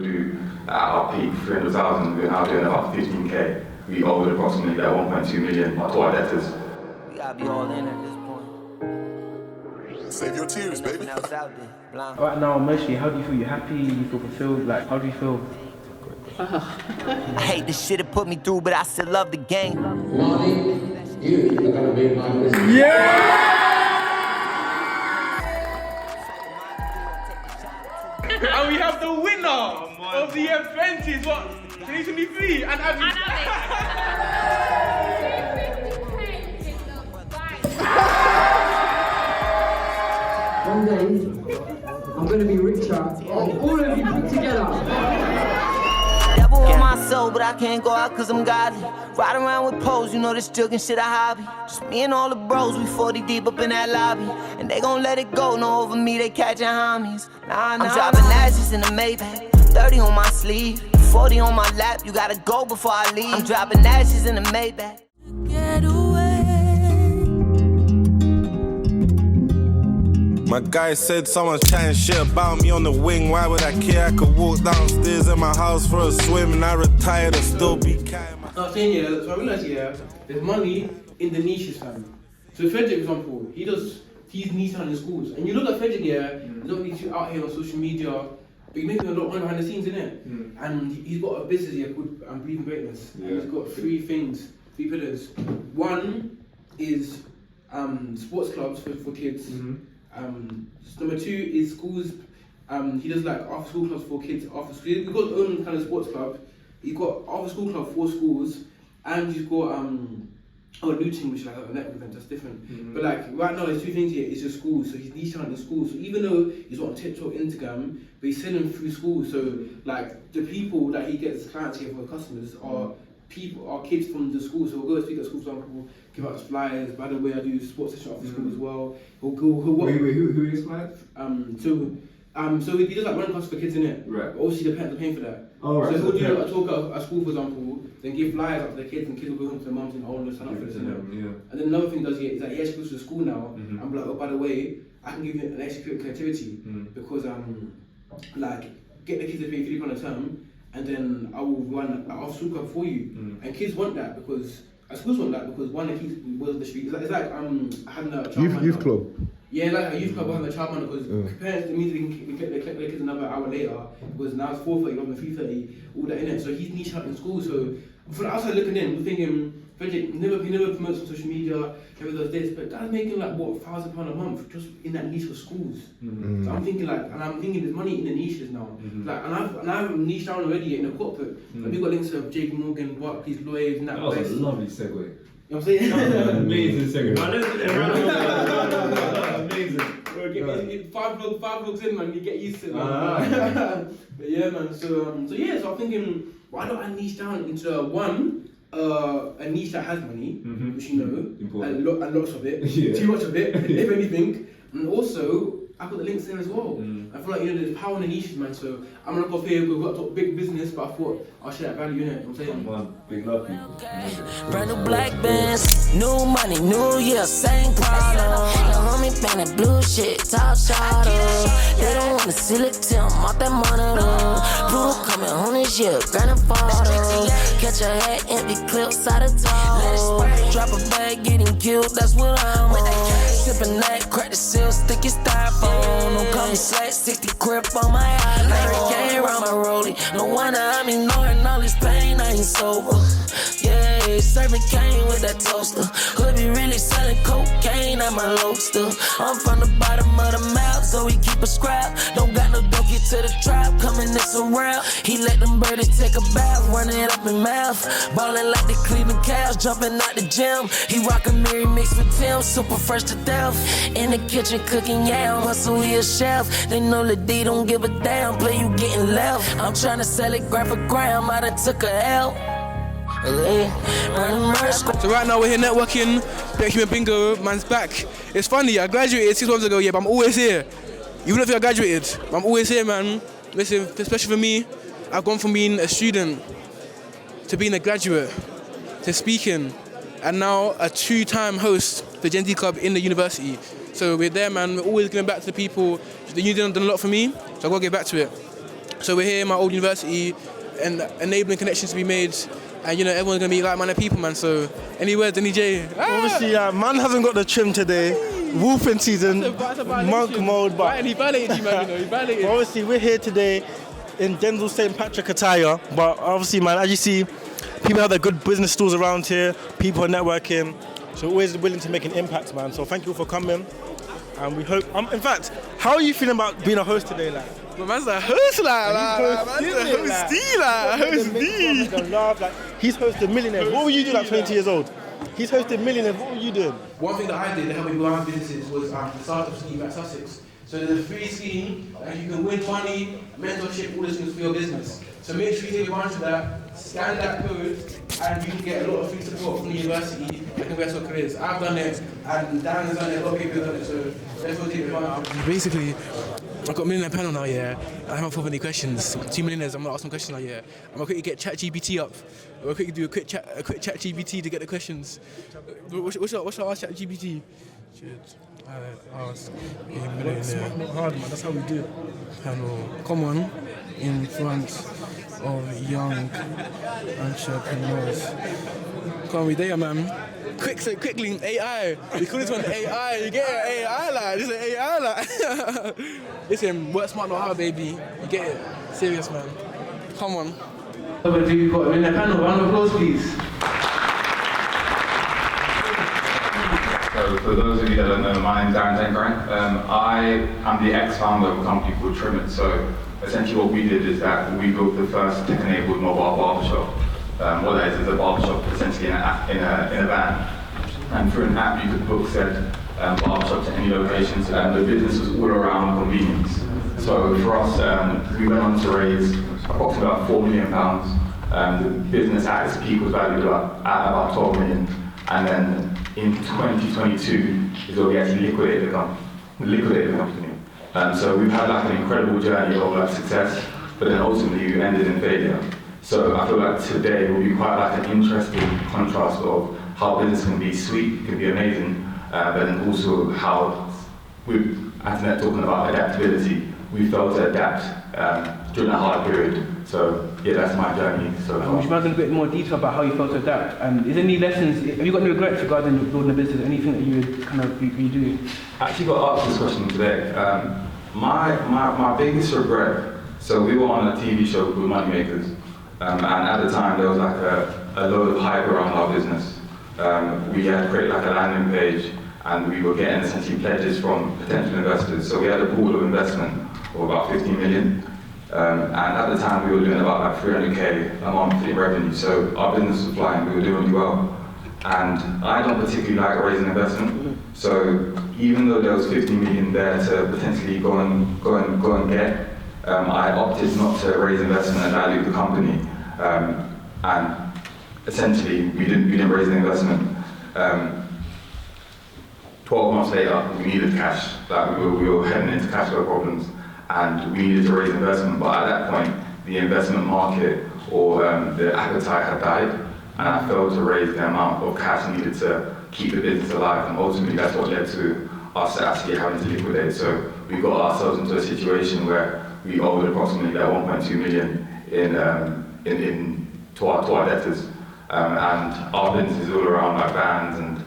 do at our peak 300,000, we're now doing about 15k. We owed approximately that 1.2 million to our debtors. We gotta be all in at this point. Save your tears, baby. Right now, emotionally, how do you feel? You happy? You feel fulfilled? Like, how do you feel? I hate the shit it put me through, but I still love the game. Lonnie, you are gonna be my business. Yeah! And we have the winner of the Apprentice, what, 2023? And One day, I'm gonna be richer than all of you put together. Devil on my soul, but I can't go out cause I'm godly. Ride around with pros, you know this jugging shit a hobby. Just me and all the bros, we 40 deep up in that lobby. And they gon' let it go, no over me, they catching homies. Nah, I'm dropping ashes in the Maybach, 30 on my sleeve, 40 on my lap, you gotta go before I leave. I'm dropping ashes in the Maybach. Get away. My guy said someone's chatting shit about me on the wing. Why would I care? I could walk downstairs in my house for a swim and I retired and still be kind. I'm saying, yeah, so I realised, yeah, there's money in the niches, fam. So Frederick, for example, he's niche in schools. And you look at Frederick, yeah, he's not really out here on social media, but he's making a lot of money behind the scenes, innit? And he's got a business here called Breathing Greatness. Yeah. And he's got three pillars. One is sports clubs for kids. Number two is schools. He does like after school clubs for kids after school. He's got his own kind of sports club. He's got after school club for schools, and he's got looting, which is like a network event, that's different. But like right now, there's two things here. It's just schools, so he's niche out in schools. So even though he's not on TikTok, Instagram, but he's selling through schools. So like the people that he gets clients here for customers are kids from the school. So we'll go speak at school, for example, give out flyers. By the way, I do sports session after school as well. Who is flyers? So he does like running classes for kids, innit? Right. But obviously the parents are paying for that. Oh, right. So he'll do like, a talk at school, for example, then give flyers out to the kids, and kids will go home to their mums and oh, let's sign up for this, innit? Yeah. And then another thing he does here is that he actually goes to the school now, and be like, oh, by the way, I can give you an extra activity because like get the kids to pay £3 a term, and then I will run an after school club for you. And kids want that because schools want that because one, it keeps word on the street. It's like having a child Youth club. Yeah, like a youth club having a childminder because parents immediately collect their kids another hour later because now it's 4:30 rather than 3:30, all that in it. So he's niche out in school. So from the outside looking in, we're thinking, Frederick, he never promotes on social media, never does this, but guy's making like what, £1,000 a month just in that niche for schools. So I'm thinking there's money in the niches now. Like, and I've niched down already in the corporate. Like, we've got links to JP Morgan, Barclays, Lloyds, That was a lovely segue. You know what I'm saying? Amazing segue. Amazing. Five vlogs in, man, you get used to it. But yeah, man. So I'm thinking, why don't I niche down into a niche that has money, which you know, and lots of it, too much of it, if anything, and also I put the links in as well. I feel like there's power in the niches, man. So I'm not gonna feel we've got a big business, but I thought I'll share that value in it. I'm saying, big love people. Brand new black bands, new money, new year, same problem. The homie bang that blue shit, top shot up. They don't wanna see the Tim off that monitor. Blue coming home this year, grand photo. Catch a head, empty clips out of toe. Drop a bag, getting killed, that's what I'm on. Sippin' that, crack the seal, sticky styrofoam. Don't call me slack, 60 grip on my iPhone. Can't around my rollie, no wonder I'm ignoring all this pain, I ain't sober. Yeah, serving cane with that toaster. Could be really selling cocaine at my roaster. I'm from the bottom of the map, so we keep a scrap. Don't got no donkey to the trap, coming this around. He let them birdies take a bath, run it up in mouth. Ballin' like the Cleveland Cavs, jumping out the gym. He rockin' Mary mixed with Tim, super fresh to death. In the kitchen cooking yam, hustle he a chef. They know that they don't give a damn, play you getting left. I'm tryna sell it gram for gram, I done took a L. So right now we're here networking, bit human bingo, man's back. It's funny, I graduated 6 months ago, yeah, but I'm always here. Even if I graduated, I'm always here, man. Listen, especially for me, I've gone from being a student to being a graduate, to speaking, and now a 2-time host for Gen Z Club in the university. So we're there, man, we're always giving back to the people. The union done a lot for me, so I've got to get back to it. So we're here in my old university and enabling connections to be made. And you know, everyone's gonna be like-minded people, man. So, any words, any J? Obviously, man hasn't got the trim today. Wolfing season, monk mode, but Right, and he violated you, man. You know, he violated. obviously we're here today in Denzel St. Patrick attire. But obviously, man, as you see, people have their good business stores around here. People are networking, so always willing to make an impact, man. So thank you all for coming, and we hope. In fact, how are you feeling about being a host today, like? But man's a host, He's hosted millionaires. What were you doing at 20 years old? He's hosted millionaires. What were you doing? One thing that I did to help people run businesses was the startup scheme at Sussex. So there's a free scheme and you can win money, mentorship, all those things for your business. So make sure you take advantage of that, scan that code, and you can get a lot of free support from the university and invest your careers. I've done it, and Dan has done it, a lot of people have done it, so let's go take advantage. Basically, I've got a millionaire panel now, yeah. I haven't thought of any questions. 2 millionaires, I'm gonna ask some questions now, yeah. I'm gonna quickly get ChatGPT up. I'm gonna quickly do a quick ChatGPT to get the questions. What should I ask ChatGPT? Ask a millionaire. Not hard, man. That's how we do it. Panel. Come on, in front of young entrepreneurs. Come on, we there, man. Quickly, AI. We call this one AI. You get it? AI, like. This is AI, like. Listen, work smart, not hard, baby. You get it? Serious, man. Come on. We've got in the panel. Round of applause, please. So for those of you that don't know, my name's Darren Tengrine. I am the ex-founder of a company called Trim It. So essentially what we did is that we built the first tech-enabled mobile barbershop. What that is a barbershop essentially in a van. And through an app you could book said barbershop to any location. So the business was all around convenience. So for us, we went on to raise approximately about £4 million. The business at its peak was valued at about 12 million. And then in 2022 is where we actually liquidated the company. So we've had like an incredible journey of like success, but then ultimately we ended in failure. So I feel like today will be quite like an interesting contrast of how business can be sweet, can be amazing, but then also how with Antoinette talking about adaptability, we failed to adapt during that hard period. So yeah, that's my journey so far. Would you mind going a bit more detail about how you felt to adapt? And is there any lessons, have you got any regrets regarding building a business, anything that you would kind of redo? I actually got asked this question today. My biggest regret, so we were on a TV show called Moneymakers, and at the time there was like a load of hype around our business. We had created like a landing page and we were getting essentially pledges from potential investors. So we had a pool of investment of about 15 million. And at the time we were doing about like 300k a month in revenue. So our business was flying, we were doing really well. And I don't particularly like raising investment. So even though there was 50 million there to potentially go and get, I opted not to raise investment and value the company. And essentially we didn't raise the investment. 12 months later, we needed cash. Like we were heading into cash flow problems, and we needed to raise investment. But at that point, the investment market or the appetite had died, and I failed to raise the amount of cash needed to keep the business alive. And ultimately, that's what led to us actually having to liquidate. So we got ourselves into a situation where we owed approximately that 1.2 million to our debtors, and our business is all around like vans and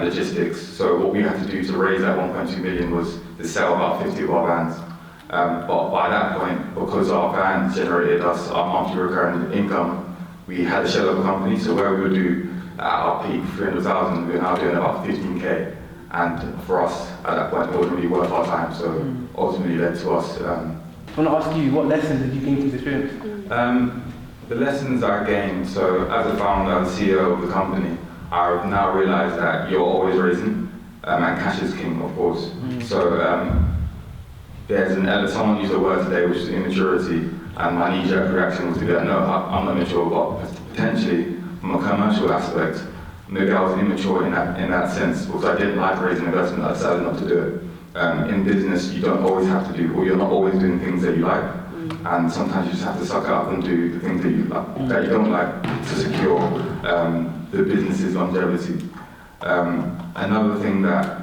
logistics. So what we had to do to raise that 1.2 million was to sell about 50 of our vans. But by that point, because our vans generated us our monthly recurring income, we had a shell of a company. So where we would do at our peak 300,000, we're now doing about 15k. And for us at that point, it wasn't really worth our time. So ultimately led to us. I want to ask you, what lessons did you gain from this experience? The lessons I gained, so as a founder, as CEO of the company, I've now realised that you're always raising, and cash is king, of course. So there's someone used a word today, which is immaturity, and my knee-jerk reaction was to be like, no, I'm not mature, but potentially, from a commercial aspect, maybe I was immature in that sense, because I didn't like raising investment, I decided not to do it. In business, you don't always have to do, or you're not always doing things that you like, and sometimes you just have to suck it up and do the things that you like, that you don't like, to secure the business's longevity. Another thing that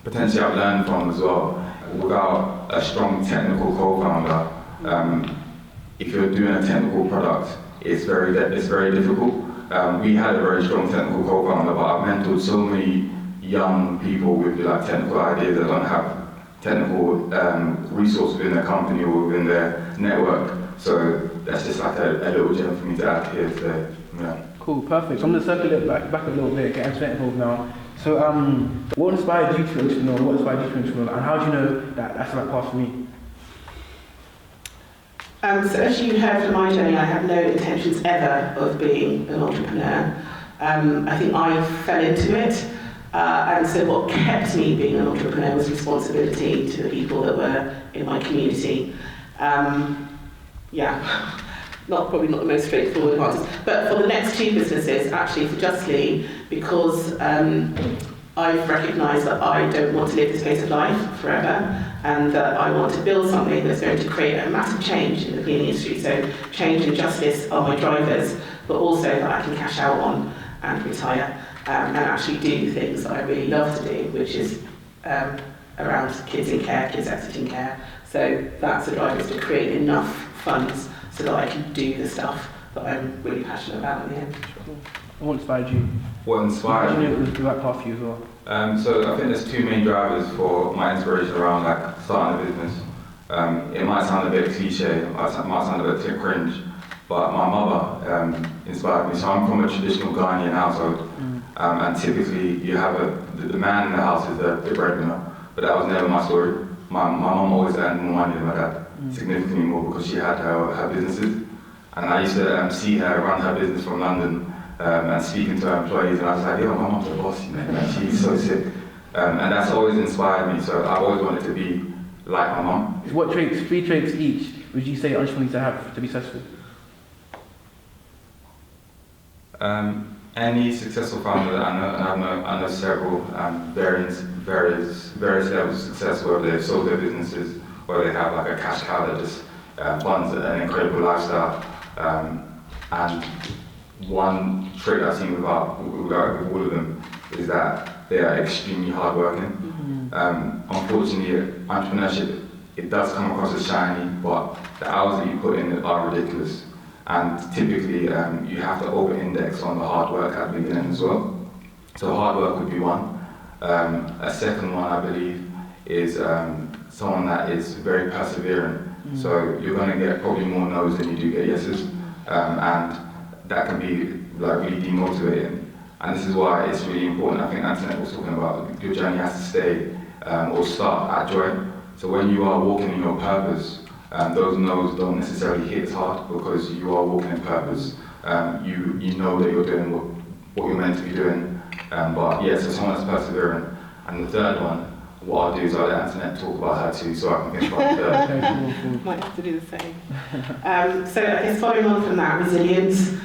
potentially I've learned from as well, without a strong technical co-founder, if you're doing a technical product, it's very difficult. We had a very strong technical co-founder, but I've mentored so many young people with like technical ideas that don't have technical resource within their company or within their network. So that's just like a little gem for me to add here today. Yeah. Cool, perfect. So I'm going to circle it back a little bit, get Antoinette involved now. So what inspired you to entrepreneur? What inspired you to entrepreneur? And how do you know that that's the right path for me? So as you heard from my journey, I have no intentions ever of being an entrepreneur. I think I fell into it. And so what kept me being an entrepreneur was responsibility to the people that were in my community. Probably not the most straightforward answers. But for the next two businesses, actually for Justly, because I've recognised that I don't want to live this pace of life forever, and that I want to build something that's going to create a massive change in the cleaning industry. So change and justice are my drivers, but also that I can cash out on and retire and actually do things that I really love to do, which is around kids in care, kids exiting care. So that's the driver, is to create enough funds so that I can do the stuff that I'm really passionate about in the end. What inspired you? What inspired How me? do you know it was the right path for you as well? So I think there's two main drivers for my inspiration around like starting a business. It might sound a bit cliche, it might sound a bit cringe, but my mother inspired me. So I'm from a traditional Ghanaian household, and typically you have the man in the house is the breadwinner, but that was never my story. My mum always earned more money than my dad, significantly more, because she had her businesses. And I used to see her run her business from London and speaking to her employees, and I was like, yo, my mum's the boss, you know, like, she's so sick. And that's always inspired me, so I've always wanted to be like my mum. What traits, 3 traits each, would you say entrepreneurs need to have to be successful? Any successful founder that I know, I know several various levels of success, whether they've sold their businesses, whether they have like a cash cow that just funds an incredible lifestyle. And one trait I've seen with all of them is that they are extremely hardworking. Unfortunately, entrepreneurship, it does come across as shiny, but the hours that you put in are ridiculous. And typically, you have to over-index on the hard work at the beginning as well. So hard work would be one. A second one, I believe, is someone that is very persevering. So you're going to get probably more no's than you do get yeses, and that can be like really demotivating. And this is why it's really important. I think Antoinette was talking about your journey has to stay or start at joy. So when you are walking in your purpose, those no's don't necessarily hit as hard because you are walking in purpose. You know that you're doing what you're meant to be doing. But yeah, so someone that's persevering. And the third one, what I'll do is I'll let Antoinette talk about her too, so I can think about the third. Might have to do the same. So I guess following on from that, resilience.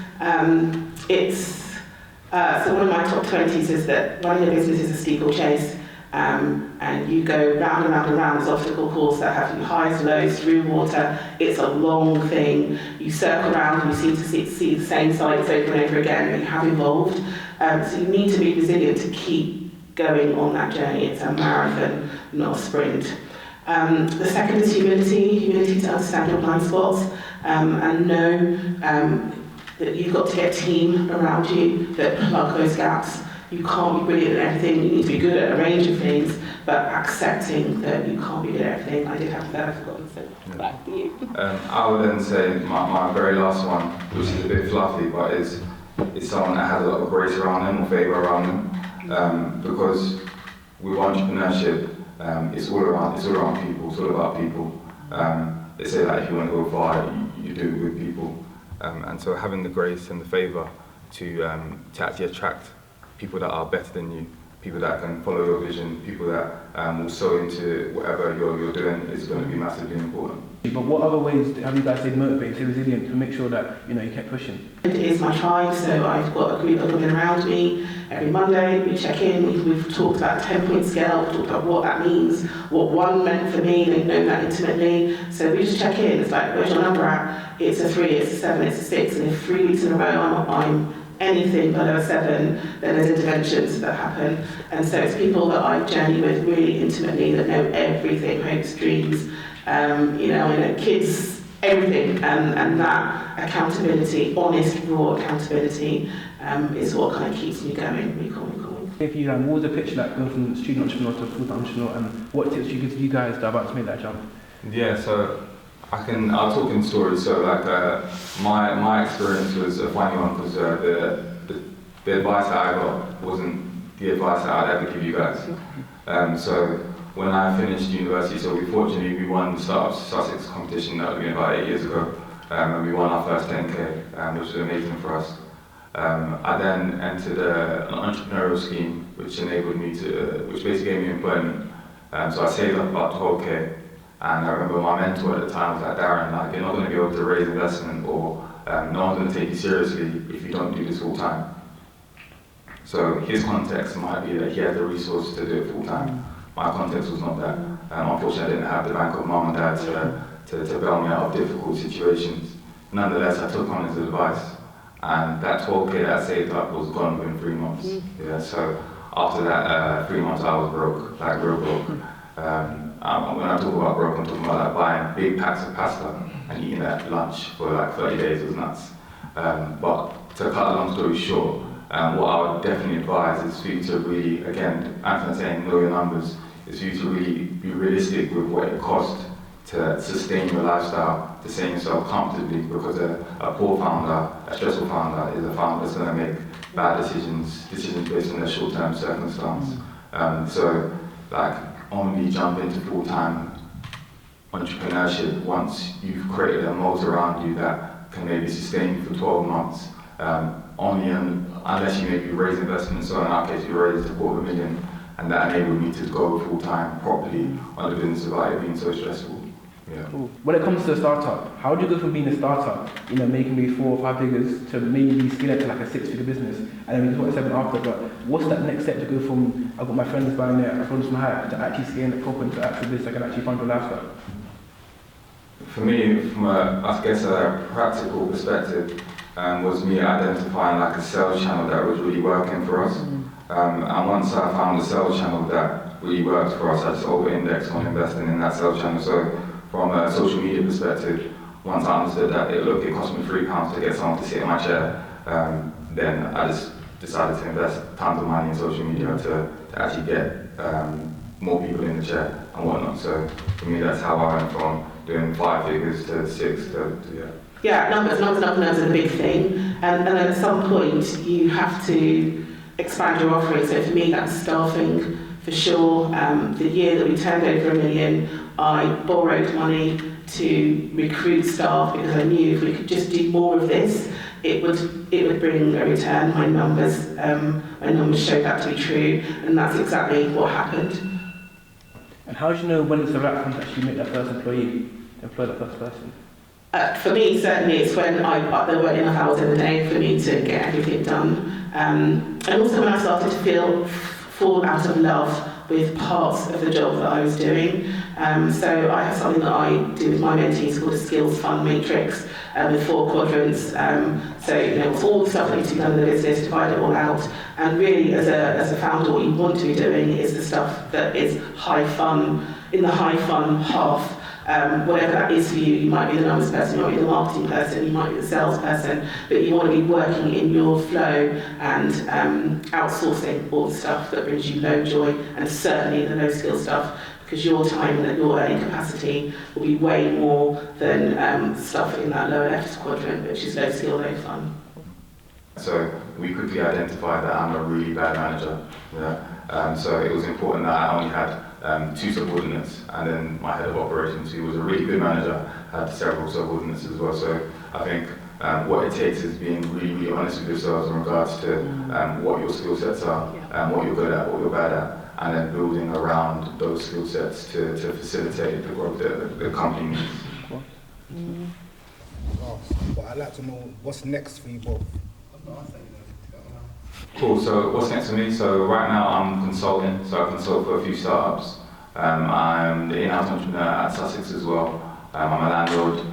So one of my top 20s is that running a business is a steeplechase. And you go round and round and round. There's obstacle course that have highs, lows, through water. It's a long thing. You circle around and you seem to see the same sights over and over again, but you have evolved. So you need to be resilient to keep going on that journey. It's a marathon, not a sprint. The second is humility to understand your blind spots and know that you've got to get a team around you that plug those gaps. You can't be brilliant at everything, you need to be good at a range of things, but accepting that you can't be good at everything. I did have that, I've forgotten, so back to you. I would then say my very last one, which is a bit fluffy, but is someone that has a lot of grace around them or favour around them. Because with entrepreneurship, it's all around people, it's all about people. They say that if you want to go far, you do it with people. And so having the grace and the favour to actually attract people that are better than you, people that can follow your vision, people that will sow into whatever you're doing is going to be massively important. But what other ways have you guys stayed motivated, stay resilient to make sure that you kept pushing? It is my tribe, so I've got a group of women around me. Every Monday we check in, we've talked about a 10-point scale, we've talked about what that means, what 1 meant for me, they know that intimately. So we just check in, it's like, where's your number at? It's a 3, it's a 7, it's a 6, and if 3 weeks in a row I'm anything below a 7, then there's interventions that happen. And so it's people that I journey with really intimately, that know everything, hopes, dreams. I know kids everything, and that accountability, honest, raw accountability, is what kind of keeps me going. If you what was the pitch like going from student entrepreneur to full-time entrepreneur, and what tips you give to you guys that are about to make that jump? Yeah, so I'll talk in stories. So like my experience was a funny one because the advice that I got wasn't the advice that I'd ever give you guys. So when I finished university, so fortunately we won the Startup Sussex competition that was about 8 years ago, and we won our first 10K, which was amazing for us. I then entered an entrepreneurial scheme which enabled me which basically gave me employment. So I saved up about 12K, and I remember my mentor at the time was like, Darren, like, you're not going to be able to raise investment, or no one's going to take you seriously if you don't do this full time. So his context might be that he had the resources to do it full time. My context was not that. Unfortunately, I didn't have the bank of mum and dad to bail me out of difficult situations. Nonetheless, I took on his advice, and that 12K that I saved up was gone within 3 months. Yeah, so after that 3 months, I was broke, like real broke. When I talk about broke, I'm talking about like buying big packs of pasta and eating that at lunch for like 30 days. It was nuts. But to cut a long story short, what I would definitely advise is for you to really, again, Anthony's saying know your numbers, is for you to really be realistic with what it costs to sustain your lifestyle, to sustain yourself comfortably, because a poor founder, a stressful founder, is a founder that's going to make bad decisions based on their short-term circumstance. So, like, only jump into full-time entrepreneurship once you've created a moat around you that can maybe sustain you for 12 months. Unless you maybe raise investment, so in our case we raised $250,000, and that enabled me to go full-time properly on the business without it being so stressful. Yeah. Cool. When it comes to a startup, how do you go from being a startup, making maybe 4 or 5 figures, to maybe scale it to like a 6-figure business, and then we talk 7 after, but what's that next step to go from, I've got my friends buying it, I from high, to actually scaling it proper into actual business that can actually fund your lifestyle? For me, from a practical perspective, was me identifying like a sales channel that was really working for us. And once I found a sales channel that really worked for us, I just over-indexed on investing in that sales channel. So from a social media perspective, once I understood that it cost me £3 to get someone to sit in my chair, then I just decided to invest tons of money in social media to actually get more people in the chair and whatnot. So for me, that's how I went from doing 5 figures to 6 to yeah. Yeah, numbers are the big thing, and then at some point you have to expand your offering. So for me, that's staffing for sure. The year that we turned over $1 million, I borrowed money to recruit staff because I knew if we could just do more of this, it would bring a return. My numbers showed that to be true, and that's exactly what happened. And how do you know when it's the right time to actually make that first employee, employ that first person? For me, certainly, it's when there weren't enough hours in the day for me to get everything done. And also when I started to fall out of love with parts of the job that I was doing. So I have something that I do with my mentees called a skills fund matrix with 4 quadrants. So all the stuff that needs to be done in the business, divide it all out. And really, as a founder, what you want to be doing is the stuff that is high fun, in the high fun half. Whatever that is for you, you might be the numbers person, you might be the marketing person, you might be the sales person, but you want to be working in your flow and outsourcing all the stuff that brings you low joy, and certainly the low skill stuff, because your time and your earning capacity will be way more than stuff in that lower left quadrant, which is low skill, low fun. So we quickly identified that I'm a really bad manager. Yeah? So it was important that I only had 2 subordinates, and then my head of operations, who was a really good manager, had several subordinates as well. So I think what it takes is being really, really honest with yourselves in regards to what your skill sets are, what you're good at, what you're bad at, and then building around those skill sets to facilitate the growth that the company needs. But I'd like to know what's next for you both. Cool, so what's next for me? So right now I'm consulting, so I consult for a few startups. I'm the in-house entrepreneur at Sussex as well. I'm a landlord,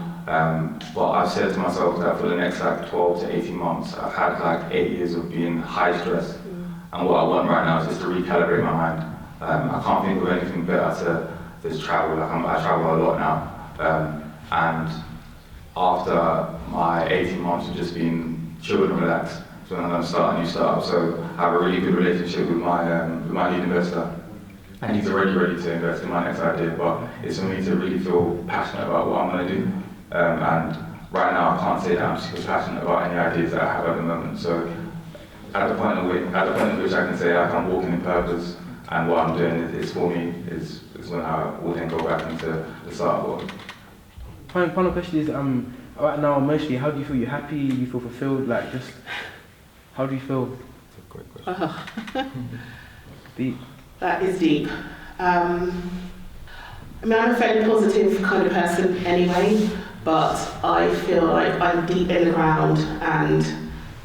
but I've said to myself that for the next 12 to 18 months, I've had 8 years of being high stress. And what I want right now is just to recalibrate my mind. I can't think of anything better to just travel. I travel a lot now. And after my 18 months of just being chill and relaxed. So I'm going to start a new startup. So I have a really good relationship with my lead investor. And he's already ready to invest in my next idea, but it's for me to really feel passionate about what I'm going to do. And right now I can't say that I'm super passionate about any ideas that I have at the moment. So at the point at which I can say I'm walking in purpose and what I'm doing is for me, is when I will then go back into the startup world. Final question is, right now emotionally, how do you feel? You happy? Do you feel fulfilled? Like, just, how do you feel? That's a great question. Deep. That is deep. I mean, I'm a fairly positive kind of person anyway, but I feel like I'm deep in the ground and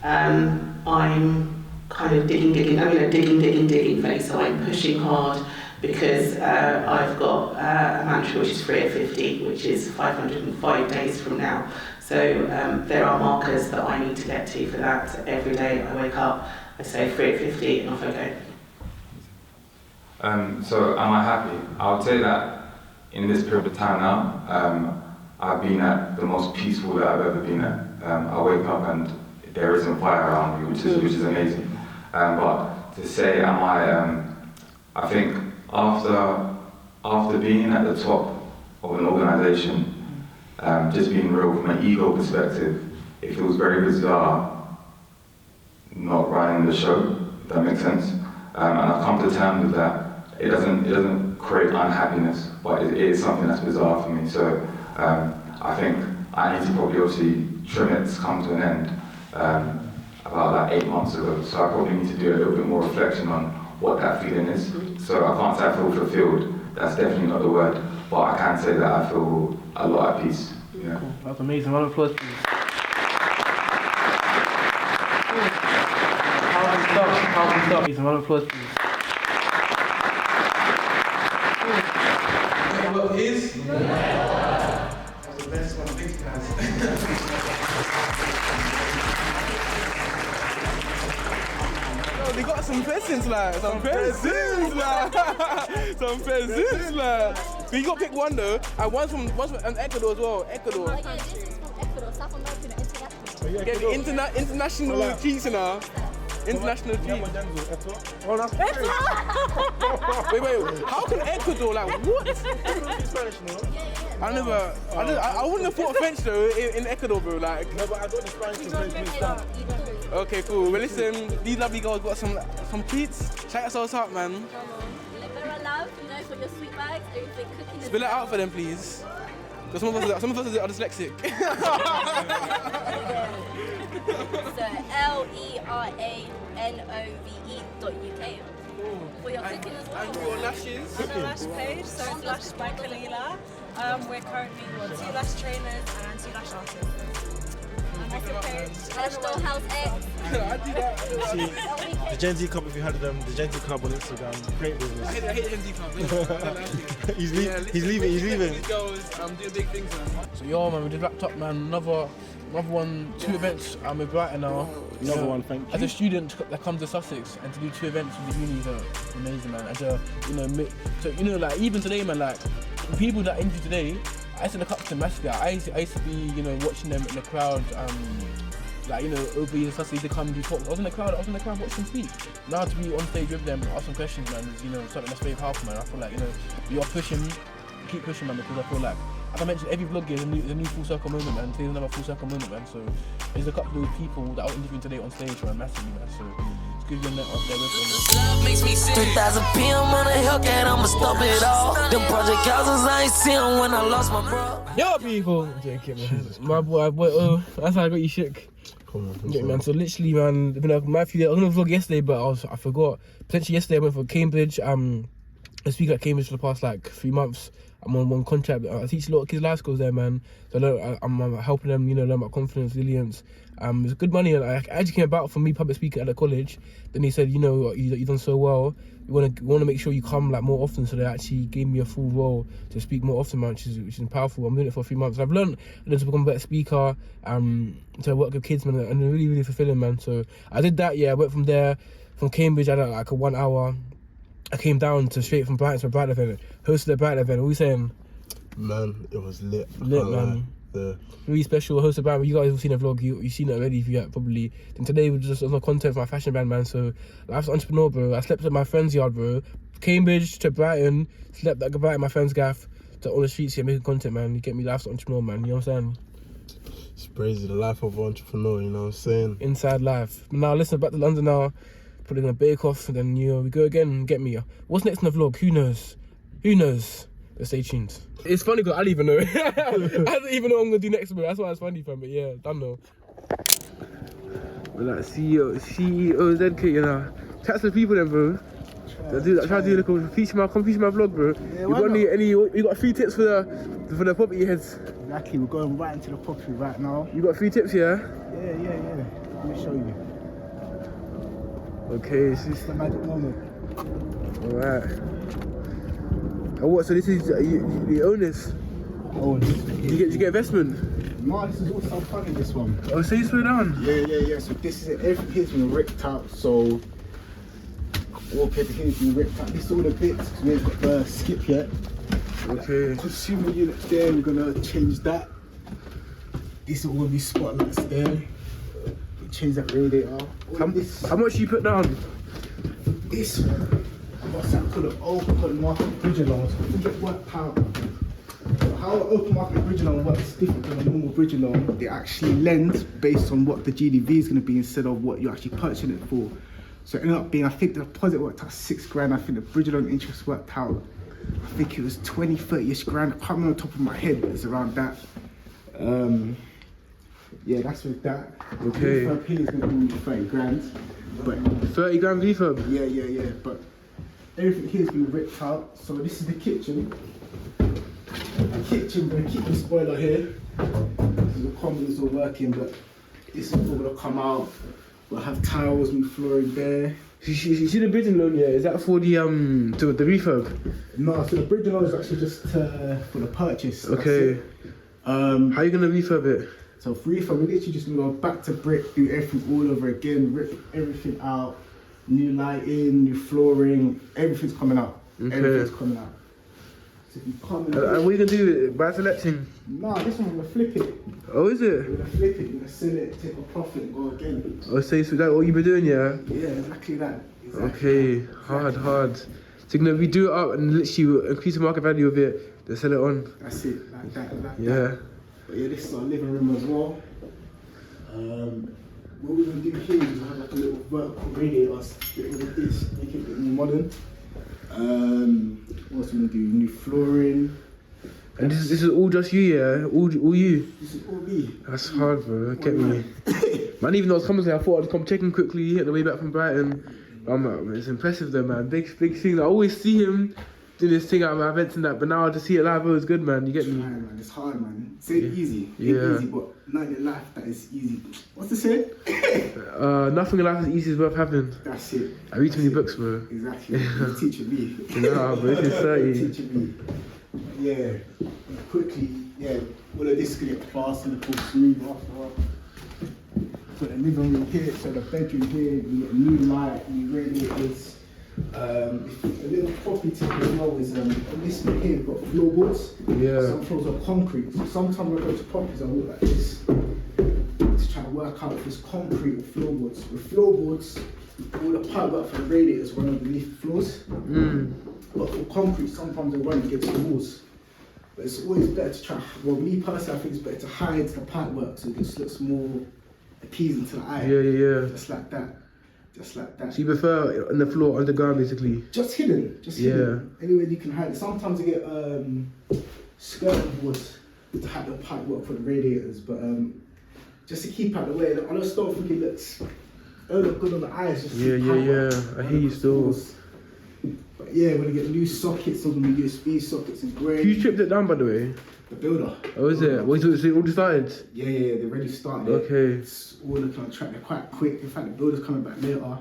I'm kind of digging. I'm in a digging phase, so I'm pushing hard because I've got a mantra which is free at 50, which is 505 days from now. So there are markers that I need to get to for that. Every day I wake up, I say free at 50 and off I go. So am I happy? I would say that in this period of time now, I've been at the most peaceful that I've ever been at. I wake up and there isn't fire around me, which is amazing. But to say, am I think after being at the top of an organisation, just being real from an ego perspective, it feels very bizarre not running the show, if that makes sense. And I've come to terms with that. It doesn't create unhappiness, but it is something that's bizarre for me. So I think I need to probably obviously trim it to come to an end about like 8 months ago. So I probably need to do a little bit more reflection on what that feeling is. So I can't say I feel fulfilled. That's definitely not the word, but I can say that I feel a lot at peace. Yeah. Cool. That's amazing. Round of applause, please. How can we stop? Round of applause, please. What is? That's the best one. Thanks, guys. They got some presents, like. Some presents, like. But you got to pick one though, and one's from Ecuador as well. Ecuador. Oh, yeah, this is from Ecuador, South American International. Get the international cheats now. International cheats. Oh, that's Wait, how can Ecuador, like, what? Spanish, no? I wouldn't have thought French though in Ecuador, bro. Like, No, but I got the Spanish to French mixed up. okay, cool. Well, listen, these lovely girls got some treats. Check yourselves out, man. Libera love, you know, for your sweet bags, everything cooking. Spell it out for them, please. Because some of us are dyslexic. So LERANOVE.UK. For your cooking as well. And your lashes. On the lash page, so it's Lashed by Kalila. We're currently 2 lash trainers and 2 lash artists. And that's the page. National House X. I do that. See, the Gen Z Club, if you had them, the Gen Z Club on Instagram, great business. I hate Gen Z Club. He's leaving. These girls, doing big things now. So yo, man, we just wrapped up, man. Another one, 2 events. I'm with Brighton now. Another one, thank you. As a student that comes to Sussex and to do 2 events with the unis are amazing, man. As a, like even today, man, like the people that interviewed today, I used to look up to them massively. I used to be, watching them in the crowd. Over in Sussex, they come and do talks. I was in the crowd watching them speak. Now to be on stage with them, ask some questions, man, is something that's very powerful, man. I feel like you are pushing, keep pushing, man, because I feel like, as I mentioned, every vlog is a new full circle moment, man. Today's another full circle moment, man. So there's a couple of people that I was interviewing today on stage, man, massively, man. So it's good you're up there with them. 3,000 PM on a Hellcat, I'ma stop it all. Them project houses, I ain't seen them when I lost my bro. Yo, people! My boy, that's how I got you shook. Yeah, man. So literally, man, been a mad few days. I was gonna vlog yesterday, but I forgot. Potentially yesterday I went for Cambridge. I speak at Cambridge for the past like 3 months. I'm on one contract. I teach a lot of kids life skills there, man. So I'm helping them, learn about confidence, resilience. It's good money. I actually came about for me public speaking at the college. Then he said, you've done so well. We want to make sure you come like more often. So they actually gave me a full role to speak more often, man, which is powerful. I'm doing it for 3 months. I've learned to become a better speaker. To work with kids, man, and really, really fulfilling, man. So I did that. Yeah, I went from Cambridge. I had like a 1 hour. I came down straight from Brighton to a Brighton event. Hosted a Brighton event. What are we saying? Man, it was lit. Lit, man. the really special hosted by me. You guys have seen the vlog. You've seen it already. If you have probably. Then today was just no content for my fashion brand, man. So life's an entrepreneur, bro. I slept at my friend's yard, bro. Cambridge to Brighton. Slept at goodbye at my friend's gaff. To on the streets here making content, man. You get me? Life's an entrepreneur, man. You know what I'm saying? it's crazy, the life of an entrepreneur. You know what I'm saying? Inside life. Now listen, back to London now. Put it in a bake off, and then we go again. Get me. What's next in the vlog? Who knows? Who knows? Let's stay tuned. It's funny because I don't even know. I don't even know what I'm gonna do next, bro. That's why it's funny, fam. But yeah, done though. We're like CEO ZK, you know. Chat to the people then, bro. Try to do a little feature my vlog, bro. Yeah, you got 3 tips for the property heads? Exactly, we're going right into the property right now. You got 3 tips, yeah? Yeah. Let me show you. Okay, This is the magic moment. alright. And what? So this is you own this? Oh, you get investment? No, this is all so funny. This one. Oh, so you slow down? Yeah. So this is it. Everything here's been ripped out. So wallpaper here's been ripped out. This is all the bits because we ain't got the skip yet. Okay. Consumer unit there. We're gonna change that. This is all gonna be spotlights there. We change that radiator. How much you put down? This one. What's that called an open market bridge loan? So we get worked out. How an open market bridge loan works different than a normal bridge loan. They actually lend based on what the GDV is going to be instead of what you're actually purchasing it for. So it ended up being, I think the deposit worked out £6,000. I think the bridge loan interest worked out, I think it was 20, 30-ish grand. I can't remember on top of my head, but it's around that. Yeah, that's with that. Okay. The refurb here is going to be 30 grand. But 30 grand refurb? Yeah. But everything here has been ripped out. So this is the kitchen. The kitchen, we're gonna keep the spoiler here. The combos are working, but this is all gonna come out. We'll have tiles and flooring there. You see the bridging loan, yeah? Is that for the refurb? No, so the bridging loan is actually just for the purchase. Okay. How are you gonna refurb it? So for refurb, we're literally just gonna go back to brick, do everything all over again, rip everything out. New lighting, new flooring, everything's coming out. Okay. Everything's coming out. So if you come in and what are you gonna do with it? Buy selecting? No, this one we're gonna flip it. Oh, is it? We're gonna flip it, we're gonna sell it, take a profit and go again. Oh, so that what you been doing, yeah? Yeah, exactly that. Okay, hard. So you're gonna redo it up and literally increase the market value of it, then sell it on? That's it, like that. Yeah. But yeah, this is our living room as well. What we're going to do here is have like a little vertical radiator, get rid of this, make it a bit more modern. What else we going to do? New flooring. And this is all just you, yeah? All you? This is all me. That's hard, bro. Get me. Man, even though I was coming there, I thought I'd come checking quickly, hit the way back from Brighton. It's impressive though, man. Big things. I always see him do this thing at my events and that, but now to see it live, it's good, man. You get me? It's hard, man. It's easy. Yeah. Easy, but not in life that is easy. What's the saying? Nothing in life is easy as worth having. That's it. I read too many books, bro. Exactly. You're teaching me. Nah, bro, this is 30. You're teaching me. Yeah. Quickly, yeah. All of this is going to get plastered and pulled smooth after. Put the living room here, so the bedroom here, we get a new light, new radiators. A little property tip as well is on this bit here we've got floorboards. Yeah. Some floors are concrete. So sometimes when I go to properties I walk like this to try to work out if it's concrete or floorboards. With floorboards, all the pipe work for the radiators run underneath the floors. But for concrete sometimes they run against the walls. But it's always better to try, well me personally I think it's better to hide the pipe work so it just looks more appeasing to the eye. Yeah. Just like that. So you prefer on the floor, underground basically? Just hidden. Anywhere you can hide it. Sometimes you get skirting boards to hide the pipe work for the radiators, but just to keep out the way. I just don't think it looks good on the eyes. Just I hear you still. But yeah, we're gonna get new sockets, so we're gonna be USB sockets and grey. Who stripped it down, by the way? The builder. Oh, is it? Wait, so it already started? Yeah, they already started. Okay. It's all looking on track. They're quite quick. In fact, the builder's coming back later.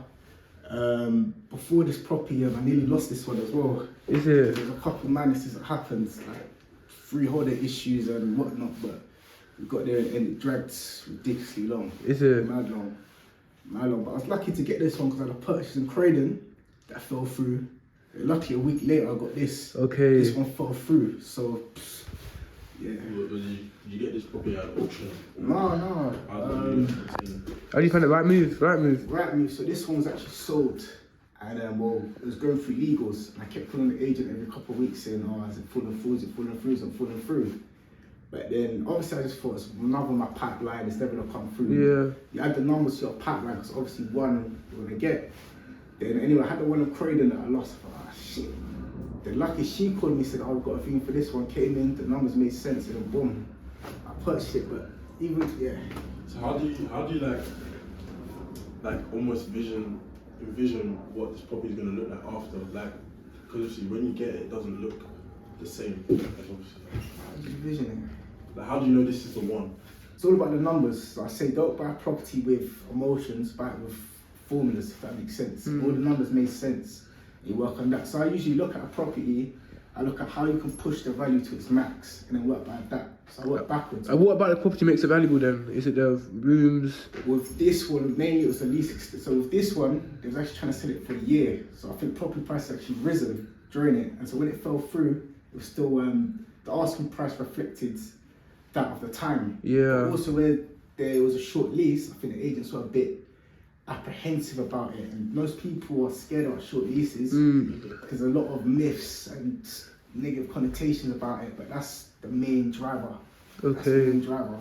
Before this property, I nearly lost this one as well. Is it? There's a couple of madnesses that happens, like freeholder issues and whatnot, but we got there and it dragged ridiculously long. Is it? Mad long. But I was lucky to get this one because I had a purchase in Croydon that fell through. Luckily, a week later, I got this. Okay. This one fell through, so Yeah. Did you get this property at auction? No. How do you find it? Right move. Right move. So this one was actually sold, and it was going through legals. And I kept calling the agent every couple of weeks saying, "Oh, is it falling through? Is it falling through? Is it falling through?" But then obviously I just thought it's another on my pipeline. It's never gonna come through. Yeah. You add the numbers to your pipeline because obviously one you're gonna get. Then anyway, I had the one in Croydon that I lost. I thought, shit. Then lucky she called me and said, "Oh, I've got a thing for this one." Came in, the numbers made sense, and then boom, I purchased it. But even So how do you like almost envision what this property is gonna look like after? Like, because obviously when you get it, it doesn't look the same. Like, obviously. How do you envision it? Like, how do you know this is the one? It's all about the numbers. So I say don't buy property with emotions, buy it with formulas, if that makes sense. All the numbers make sense. You work on that. So I usually look at a property, I look at how you can push the value to its max and then work by that. So I work backwards. And what about the property makes it valuable then? Is it the rooms? With this one, mainly it was the least expensive. So with this one, they was actually trying to sell it for a year. So I think property price actually risen during it. And so when it fell through, it was still, the asking price reflected that of the time. Yeah. But also where there was a short lease, I think the agents were a bit apprehensive about it, and most people are scared of short leases because a lot of myths and negative connotations about it, but that's the main driver. Okay. Driver.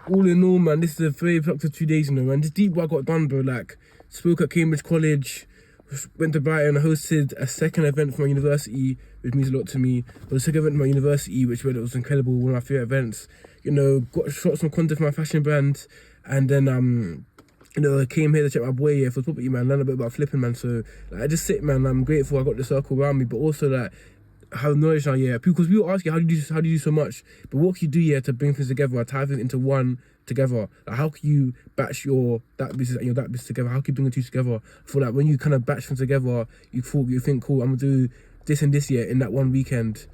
All in all, man, this is a very productive 2 days, you know, man. This deep work got done, bro. Like, spoke at Cambridge College, went to Brighton, hosted a second event for my university, which means a lot to me. But the second event for my university, which was incredible, one of my favorite events. You know, shot some content for my fashion brand, and then you know, I came here to check my boy for property, man, learn a bit about flipping, man. So, like, I just sit, man, I'm grateful I got the circle around me, but also, like, have knowledge now, because people ask you, how do you do so much? But what can you do, to bring things together, or tie things into one together? Like, how can you batch that business and that business together? How can you bring the two together? I feel like when you kind of batch things together, you think, cool, I'm gonna do this and this in that one weekend.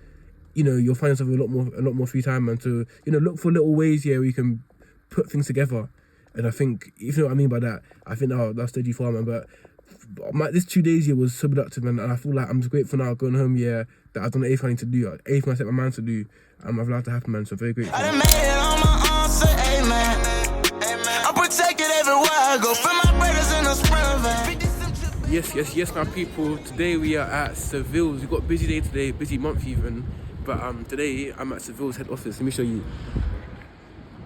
You know, you'll find yourself a lot more free time, man. So, you know, look for little ways where you can put things together. And I think, if you know what I mean by that, I think that's steady for man. But this 2 days here was so productive, man. And I feel like I'm just grateful now going home, that I've done everything I need to do, everything I set my mind to do. I've allowed to happen, man. So very grateful. I done made it on my own, say amen. I'm protected everywhere I go. For my brothers in the sprinter van. Yes, my people. Today we are at Seville's. We've got a busy day today, busy month even. But today I'm at Seville's head office. Let me show you.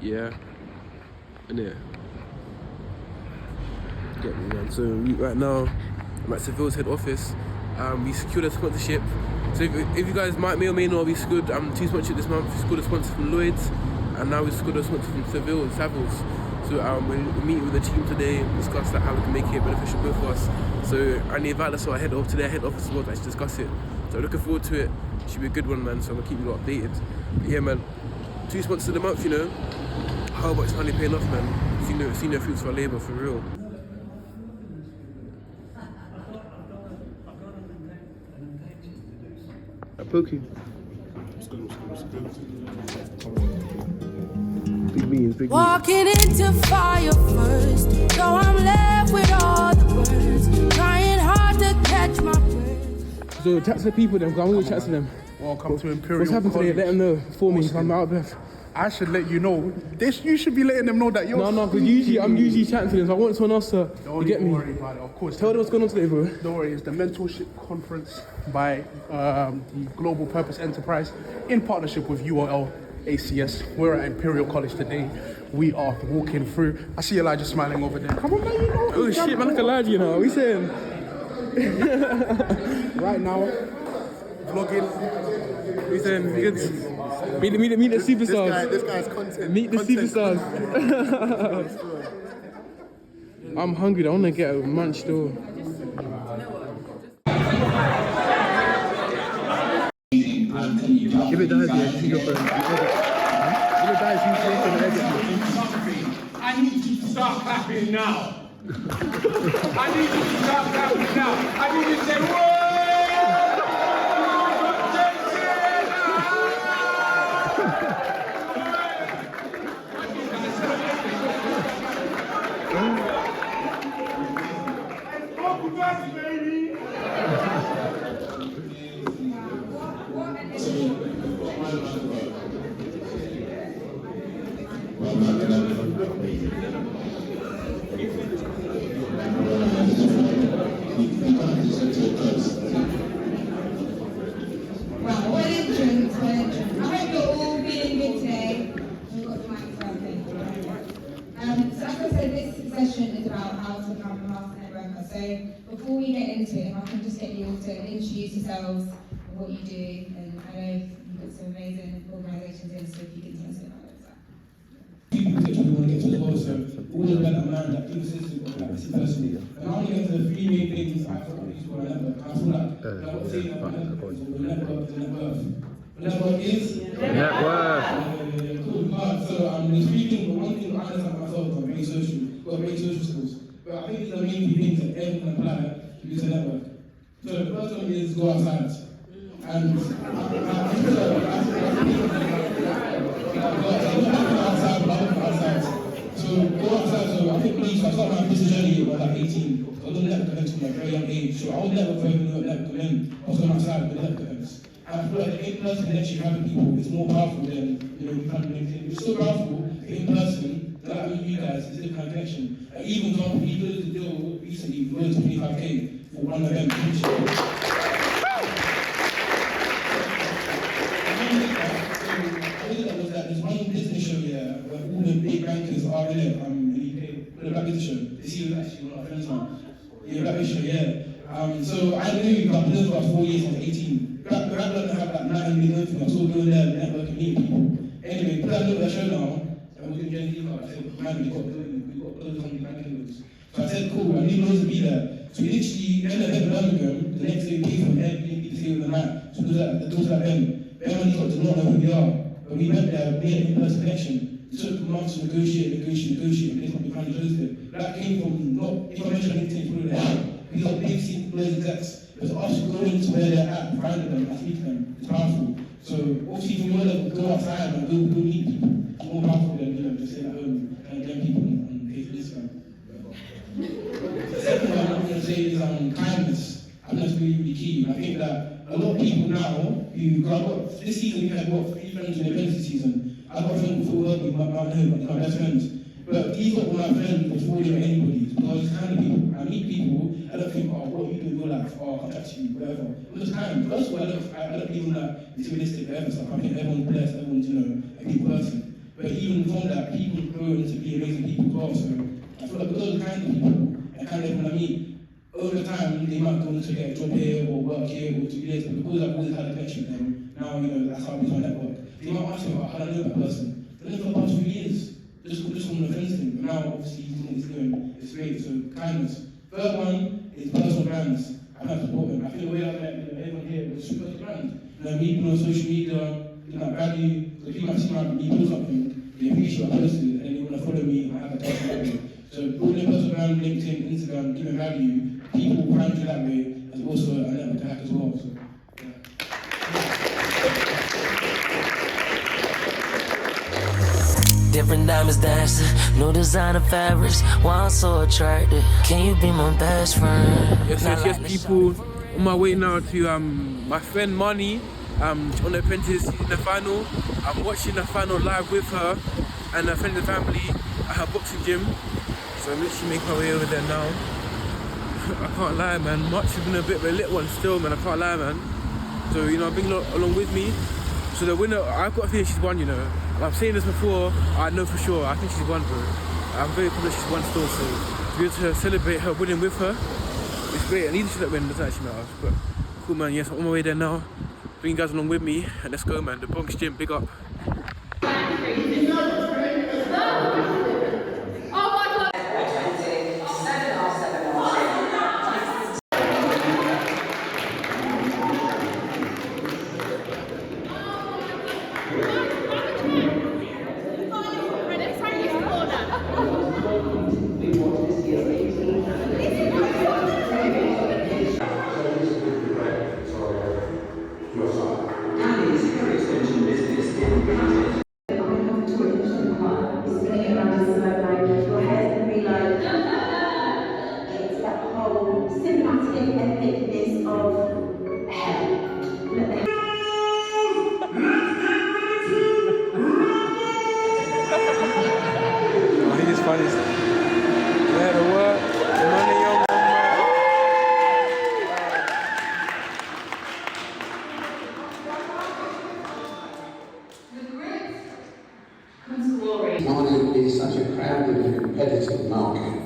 Yeah. And yeah. Get me, man. So right now I'm at Seville's head office. We secured a sponsorship. So if you guys may or may not, we secured 2 sponsorships this month. We secured a sponsor from Lloyd's, and now we secured a sponsor from Savills. So we're meeting with the team today, discuss how we can make it beneficial both for us. So I invite us to our head office as well to actually discuss it. So looking forward to it. Should be a good one, man. So I'm gonna keep you updated. But yeah, man. 2 sponsors of the month, you know. How much finally paying off, man. Seen the fruits of our labour for real. Pokey. Big meetings. Walking into fire first, so I'm left with all the birds, trying hard to catch my breath. So chat to the people then, I want to chat to them. Welcome to Imperial What's happened today? Let them know for me, I'm out of breath. I should let you know. You should be letting them know that you're... No, because I'm usually chatting to them, so I want someone else to get me. Don't worry about it, of course. Tell them what's going on today, bro. Don't worry, it's the Mentorship Conference by the Global Purpose Enterprise in partnership with UOL ACS. We're at Imperial College today. We are walking through. I see Elijah smiling over there. Come on, man, you know. Oh shit, man, like Elijah, you know. What are we saying? Right now, vlogging. What are we saying? Good. Meet the superstars. This guy's content. Meet the superstars. I'm hungry. I want to get a munch still. If it dies, you go for it. If it dies, you go for it. I need you to start clapping now. I need you to start clapping now. I need you to say, whoa! So as I said, this session is about how to become a master networker. So before we get into it, if I can just get you all to introduce yourselves and what you do, and I know you've got some amazing organisations in, so if you can tell us about those. People that we want to get to as well, so all of that man that people say to like this person. And I want to get to the three main things I feel like people are network. I feel like what I'm saying about network is the network is net worth. The network is network. Cool. So there's three things, but one thing I understand myself, I'm very social, got very social skills. But I think these are the main things that everyone can apply to use a network. So the first one is go outside. And outside. So go outside. So I think I started my business journey when I was like 18. I was doing network events from a very young age. So I was network for everyone network men. I was going outside with network events. And I feel like the in-person connection you have with people is more powerful than you kind of LinkedIn. It's still powerful, but in person, like with you guys, it's a different kind of connection. Like even example, he did the deal recently, we went to 25k for one event. There's one business show here where all the big bankers are in it in the UK. The Black Business Show. This year was actually one of our friends now. Yeah, Black Business Show, yeah. So I knew I've been there for 4 years, I was 18. Back when I have like 9 million things, I was still going there, networking, meeting people. Anyway, because I look at that show now, and we're doing Gen Z card, I said, man, we've got those on the banking loads. So I said, cool, I need loads to be there. So we literally ended up in Birmingham, the next day we came from Airbnb to stay with the night. So it was like, the doors like them. Everybody got to not know who we are. But we went there, we had an in-person connection. It took months to negotiate, and this one we finally closed it. That came from not information on LinkedIn, put it there. We got big employees execs. It was us going to where they're at, finding them, and speaking to them. It's powerful. So obviously, if you want to go outside and go meet people, it's more powerful than just staying at home and get people on page for Instagram. The second one I'm going to say is kindness. I think that's really, really key. And I think that a lot of people now who got this season we had 3 friends in the apprentice season. I got friends before work with my best friends. But these were my friends before they were anybody's. Because it's kind of people. I meet people, I don't think, oh, what you do in your life, or I'll contact you, whatever. It was time. First of all, I don't believe in that materialistic whatever stuff. I think everyone's blessed, everyone's, a good person. But even from that, people grow into be amazing people as well. So I feel like with those kind of people, and kind of everyone I meet, over time, they might go to get a job here or work here or to be there, but because I've always had a connection with them, now that's how we do our network. They might ask me about how I know that person. I've known for the past few years, just from the friends thing, but now obviously he's doing what he's doing. It's great, so kindness. Third one is personal brands. I have to support them. I think the way I met everyone here was super brand. Me being on social media, value, so people might see me post something, they appreciate what I posted, and then they want to follow me and I have a personal. So building a personal brand, LinkedIn, Instagram, giving value, people find you that way, and also a network to hack as well. So, Different diamonds dancing, new designer fabrics. Why I'm so attracted? Can you be my best friend? Yes, people. On my way now to my friend Money on the Apprentice in the final. I'm watching the final live with her and her friends and family at her boxing gym. So I'm literally making my way over there now. I can't lie, man. March has been a bit of a lit one still, man. I can't lie, man. So I bring along with me. So the winner, I've got a feeling she's won, I'm saying this before, I know for sure, I think she's won, bro. I'm very confident she's won still, so to be able to celebrate her winning with her, it's great. And even if she doesn't win, it doesn't actually matter. But cool, man, yes, I'm on my way there now. Bring you guys along with me, and let's go, man. The Bronx Gym, big up. Danny's hair extension business competitive market,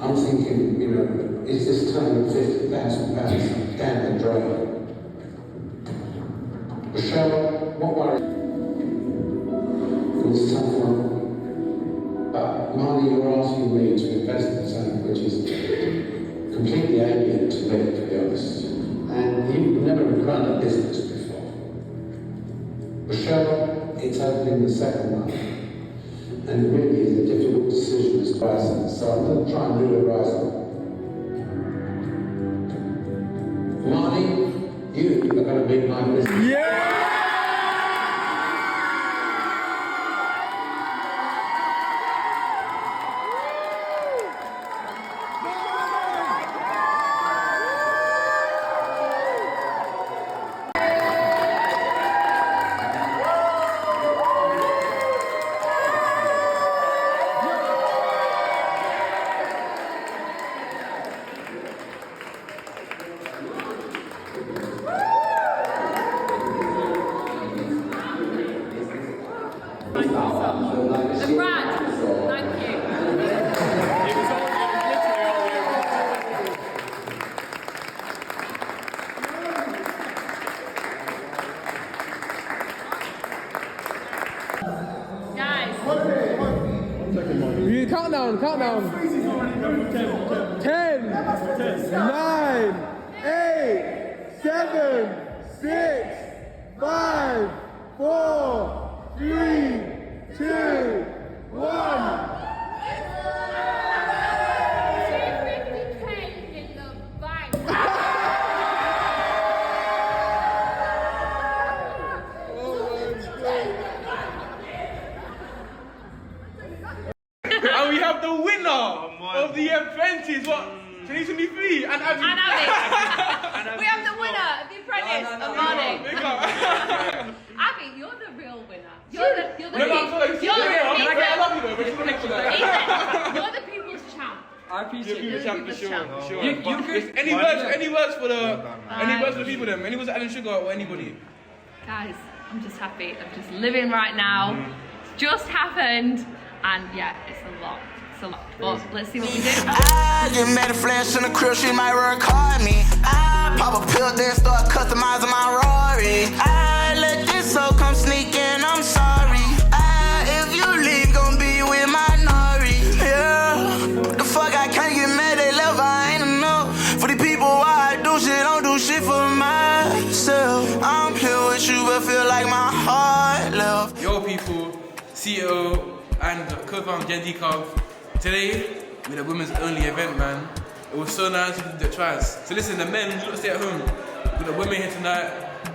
I'm thinking, you know, is this £250,000 down the drain? Michelle, what worries? It was a tough one. But Marnie, you're asking me to invest in something which is completely alien to me, to be honest. And you've never run a business before. Michelle, it's opening the second one. And it really is a difficult decision as Ryzen. So I'm going to try and do a Ryzen. Marnie, you are going to make my business. Yeah! Countdown. 10, 9, 8, 7, 6, 5, 4, 3, 2, 1. And we have the winner of the Apprentice, what? 2023, and Abby. We have the winner of the Apprentice, Amani. Abby, you're the real winner. You're the people's champ. I appreciate you. For sure. Any words for the people then? Any words for Alan Sugar or anybody? Guys, I'm just happy. I'm just living right now. It's just happened. And yeah, it's a lot. But let's see what we do. I just made a flash in the crib, she might record me. I pop a pill, then start customizing my Rory. I let this soul come sneak in, I'm sorry. If you leave, gon' be with my Nori. Yeah, the fuck, I can't get mad, they left, I ain't enough. For the people, why I do shit, don't do shit for myself. I'm here with you, but feel like my heart left. Yo people, CEO and co-founder Gen D Club. Today, we had a women's only event, man. It was so nice to do the tries. So listen, the men, you don't stay at home. We got women here tonight,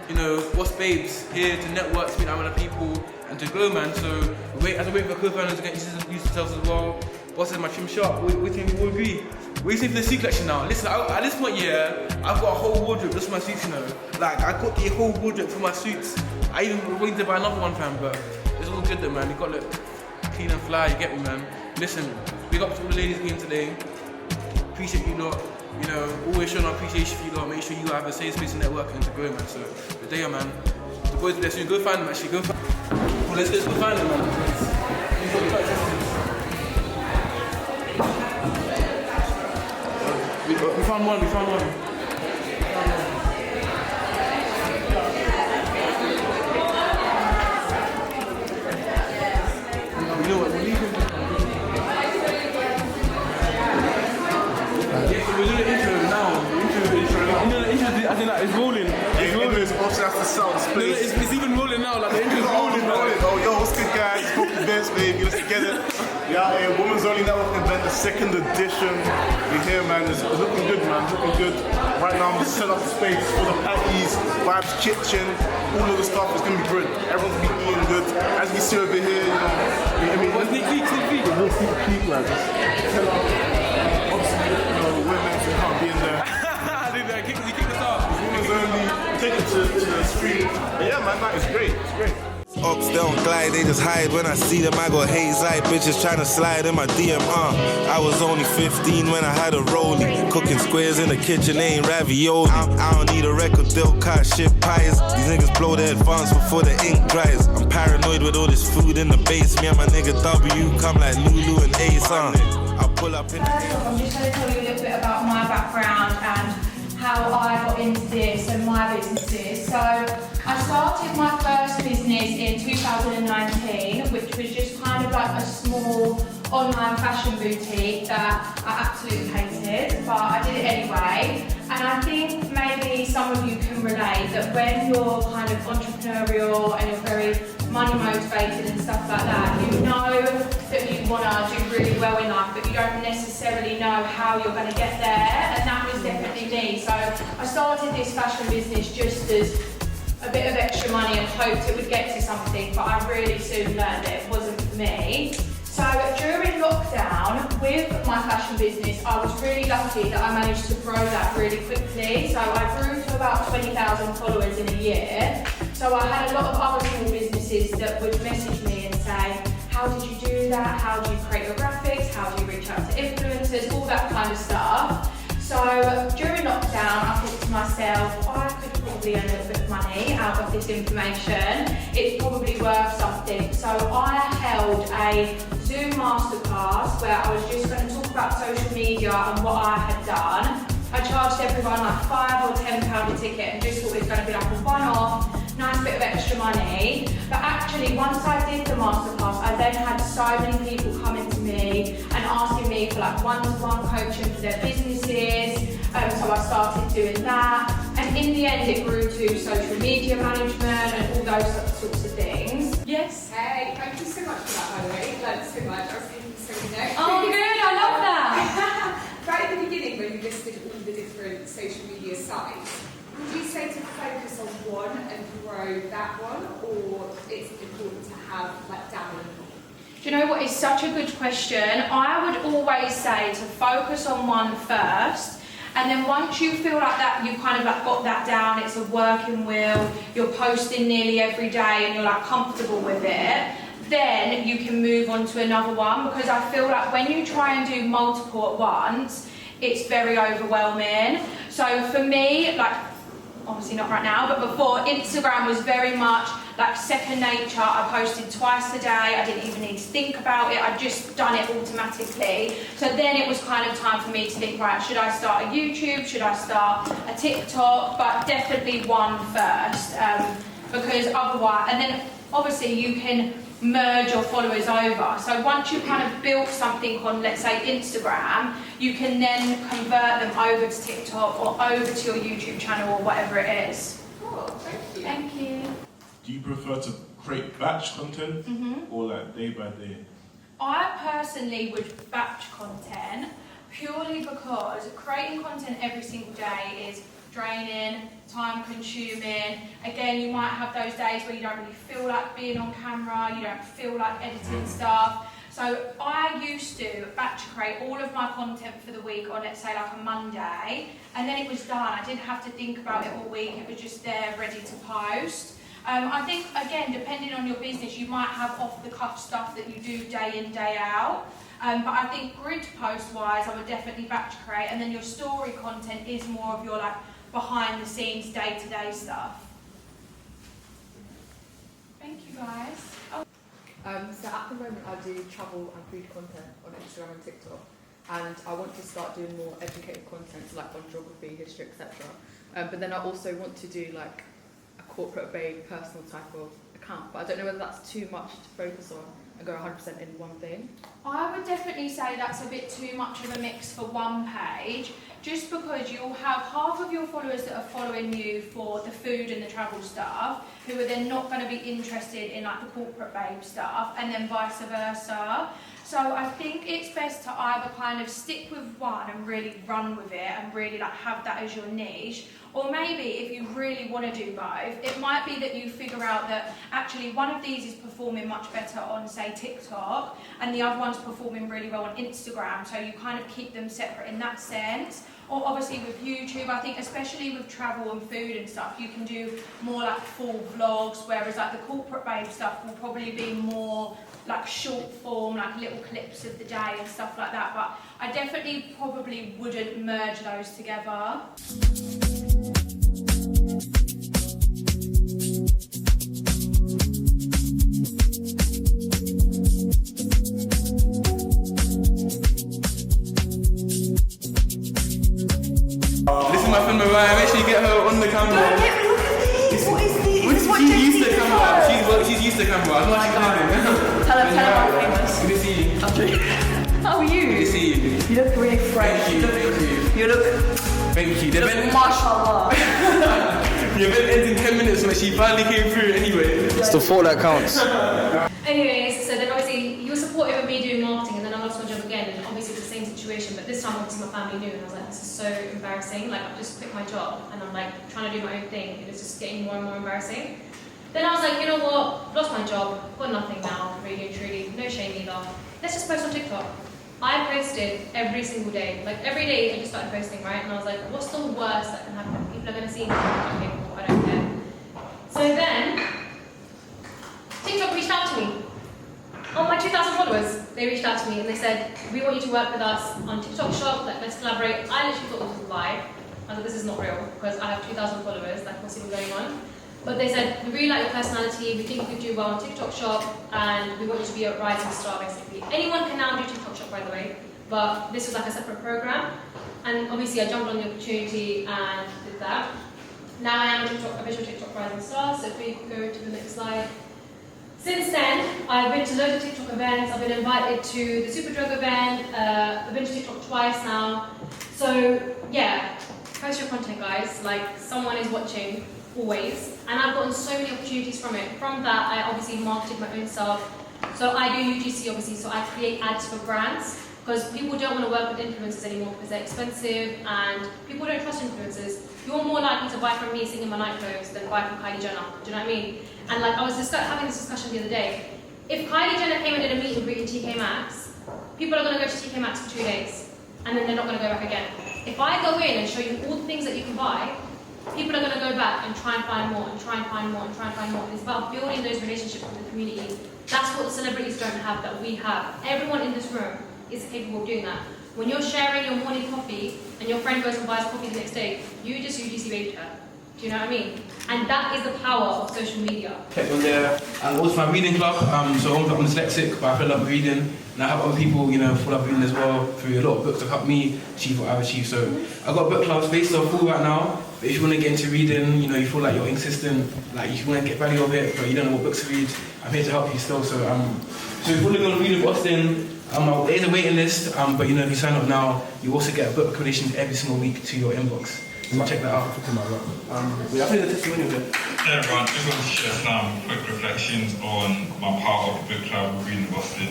you know, what's babes here to network, speak out with other people, and to grow, man. So as I wait for co-founders to get used to themselves as well. Boss is my trim sharp, we think we will agree. We see for the C collection now. Listen, at this point, yeah, I've got a whole wardrobe just for my suits, you know. Like, I got the whole wardrobe for my suits. I even waited to buy another one, fam, but it's all good though, man. You got to look clean and fly, you get me, man. Listen, big up to all the ladies here today. Appreciate you lot. You know, always showing our appreciation for you lot. Make sure you have a safe space to network and to grow, man. So, the day, man. The boys bless you. Go find them, actually. Go find them. Well, let's go find them, man. We found one. You know what, we're leaving. We're doing the intro now. I think that it's rolling. It's obviously has to sound space. It's even rolling now, like the intro's rolling now. Oh, yo, what's good, guys? Hope the best, baby. Let's get it. Yeah, Women's Only Network event, the second edition. We're here, man. It's looking good, man. It's looking good. Right now, I'm just setting up the space for the patties, Vibes Kitchen, all of the stuff. It's gonna be good. Everyone's gonna be eating good. As you see over here, you know. I mean, what's sneak peek? We'll sneak peek, man. Just tell us. Obviously, you know, women can't be in there. You kicked us off. Women's Only. Take it to the street. But yeah, man, it's great. It's great. Ops, they don't glide, they just hide. When I see them, I got haze-eyed bitches trying to slide in my DM. I was only 15 when I had a rollie. Cooking squares in the kitchen, ain't ravioli. I don't need a record deal, cut shit pies. These niggas blow their advance before the ink dries. I'm paranoid with all this food in the base. Me and my nigga W come like Lulu and Ace. I'll pull up in the I'm just going to tell you a little bit about my background and how I got into this and my businesses. So I started my first business in 2019, which was just kind of like a small online fashion boutique that I absolutely hated, but I did it anyway. And I think maybe some of you can relate that when you're kind of entrepreneurial and you're very money motivated and stuff like that, you know that you want to do really well in life, but you don't necessarily know how you're going to get there, and that was definitely me. So I started this fashion business just as a bit of extra money and hoped it would get to something, but I really soon learned that it wasn't for me. So during lockdown, with my fashion business, I was really lucky that I managed to grow that really quickly. So I grew to about 20,000 followers in a year. So I had a lot of other small businesses that would message me and say, how did you do that? How do you create your graphics? How do you reach out to influencers? All that kind of stuff. So during lockdown, I thought to myself, I could probably earn a little bit of money out of this information. It's probably worth something. So I held a Zoom masterclass where I was just going to talk about social media and what I had done. I charged everyone like £5 or £10 a ticket and just thought it was going to be like a one-off, nice bit of extra money. But actually, once I did the masterclass, I then had so many people coming to me and asking me for like one-to-one coaching for their businesses. So I started doing that. And in the end, it grew to social media management and all those sorts of things. Yes? Hey, thank you so much for that, by the way. Learned so much. I was thinking so much. Oh, good. I love that. Right at the beginning, when you listed all the different social media sites, would you say to focus on one and grow that one, or it's important to have like dabbling? Do you know what? It's such a good question. I would always say to focus on one first, and then once you feel like that, you've kind of like got that down, it's a working wheel, you're posting nearly every day and you're like comfortable with it, then you can move on to another one, because I feel like when you try and do multiple at once, it's very overwhelming. So for me, like, obviously not right now, but before, Instagram was very much like second nature. I posted twice a day. I didn't even need to think about it. I'd just done it automatically. So then it was kind of time for me to think, right, should I start a YouTube? Should I start a TikTok? But definitely one first, because otherwise, and then obviously you can merge your followers over. So once you've kind of built something on, let's say, Instagram, you can then convert them over to TikTok or over to your YouTube channel or whatever it is. Cool, thank you. Thank you. Do you prefer to create batch content or like day by day? I personally would batch content purely because creating content every single day is draining, time consuming. Again, you might have those days where you don't really feel like being on camera, you don't feel like editing stuff. So I used to batch create all of my content for the week on, let's say, like a Monday, and then it was done. I didn't have to think about it all week, it was just there ready to post. I think, again, depending on your business, you might have off-the-cuff stuff that you do day in, day out. But I think grid post-wise, I would definitely batch create, and then your story content is more of your like behind-the-scenes, day-to-day stuff. Thank you, guys. So at the moment, I do travel and food content on Instagram and TikTok, and I want to start doing more educated content, so like on geography, history, etc. But then I also want to do like a corporate babe, personal type of account, but I don't know whether that's too much to focus on and go 100% in one thing. I would definitely say that's a bit too much of a mix for one page, just because you'll have half of your followers that are following you for the food and the travel stuff, who are then not going to be interested in like the corporate babe stuff, and then vice versa. So So I think it's best to either kind of stick with one and really run with it and really like have that as your niche, or maybe if you really want to do both, it might be that you figure out that actually one of these is performing much better on, say, TikTok, and the other one's performing really well on Instagram, so you kind of keep them separate in that sense. Or obviously with YouTube, I think especially with travel and food and stuff, you can do more like full vlogs, whereas like the corporate babe stuff will probably be more like short form, like little clips of the day and stuff like that. But I definitely probably wouldn't merge those together. This is my friend Mariah. Make sure you get her on the camera. Look at this. What is this? This is what She's used to the camera. She's used to the camera. I know what she's doing. Tell her I'm famous. Good to see you. How are you? Good to see you. You look really fresh. Thank you. You look. Thank you. You look mashallah. Your event ends in 10 minutes, but she finally came through anyway. It's the thought that counts. Anyways, so then obviously you were supportive of me doing marketing, and then I lost my job again, and obviously it's the same situation, but this time obviously my family knew, and I was like, this is so embarrassing. Like, I've just quit my job and I'm like trying to do my own thing, and it's just getting more and more embarrassing. Then I was like, you know what, lost my job, got nothing now, really and truly, no shame either. Let's just post on TikTok. I posted every single day. Like every day I just started posting, right? And I was like, what's the worst that can happen? People are gonna see me. Okay, cool, I don't care. So then TikTok reached out to me. On my 2,000 followers, they reached out to me and they said, we want you to work with us on TikTok Shop, like let's collaborate. I literally thought this was a lie. I was like, this is not real, because I have 2,000 followers, like what's even going on? But they said, we really like your personality, we think you could do well on TikTok Shop, and we want you to be a rising star, basically. Anyone can now do TikTok Shop, by the way, but this was like a separate program. And obviously I jumped on the opportunity and did that. Now I am a visual TikTok rising star, so if we go to the next slide. Since then, I've been to loads of TikTok events. I've been invited to the Superdrug event. I've been to TikTok twice now. So yeah, post your content, guys. Like, someone is watching, always. And I've gotten so many opportunities from it. From that, I obviously marketed my own self. So I do UGC, obviously, so I create ads for brands. Because people don't want to work with influencers anymore because they're expensive and people don't trust influencers. You're more likely to buy from me singing my night clothes than buy from Kylie Jenner. Do you know what I mean? And like I was having this discussion the other day. If Kylie Jenner came and did a meet and greet in TK Maxx, people are going to go to TK Maxx for 2 days and then they're not going to go back again. If I go in and show you all the things that you can buy, people are going to go back and try and find more and try and find more and try and find more. It's about building those relationships with the community. That's what the celebrities don't have that we have. Everyone in this room is capable of doing that. When you're sharing your morning coffee and your friend goes and buys coffee the next day, you just UGC babied her. Do you know what I mean? And that is the power of social media. Kept on there, and also my reading club. So I'm dyslexic, but I fell in love with reading, and I have other people, you know, fall in love with reading as well through a lot of books that helped me achieve what I've achieved. So I've got book clubs based off full right now. But if you want to get into reading, you know, you feel like you're inconsistent, like you want to get value of it, but you don't know what books to read, I'm here to help you still. So if you're going to read in Boston, there is a waiting list, but you know, if you sign up now, you also get a book recommendation every single week to your inbox. So check that out. We have the testimonial there. Hey everyone, just want to share some quick reflections on my part of the book club of Reading Boston.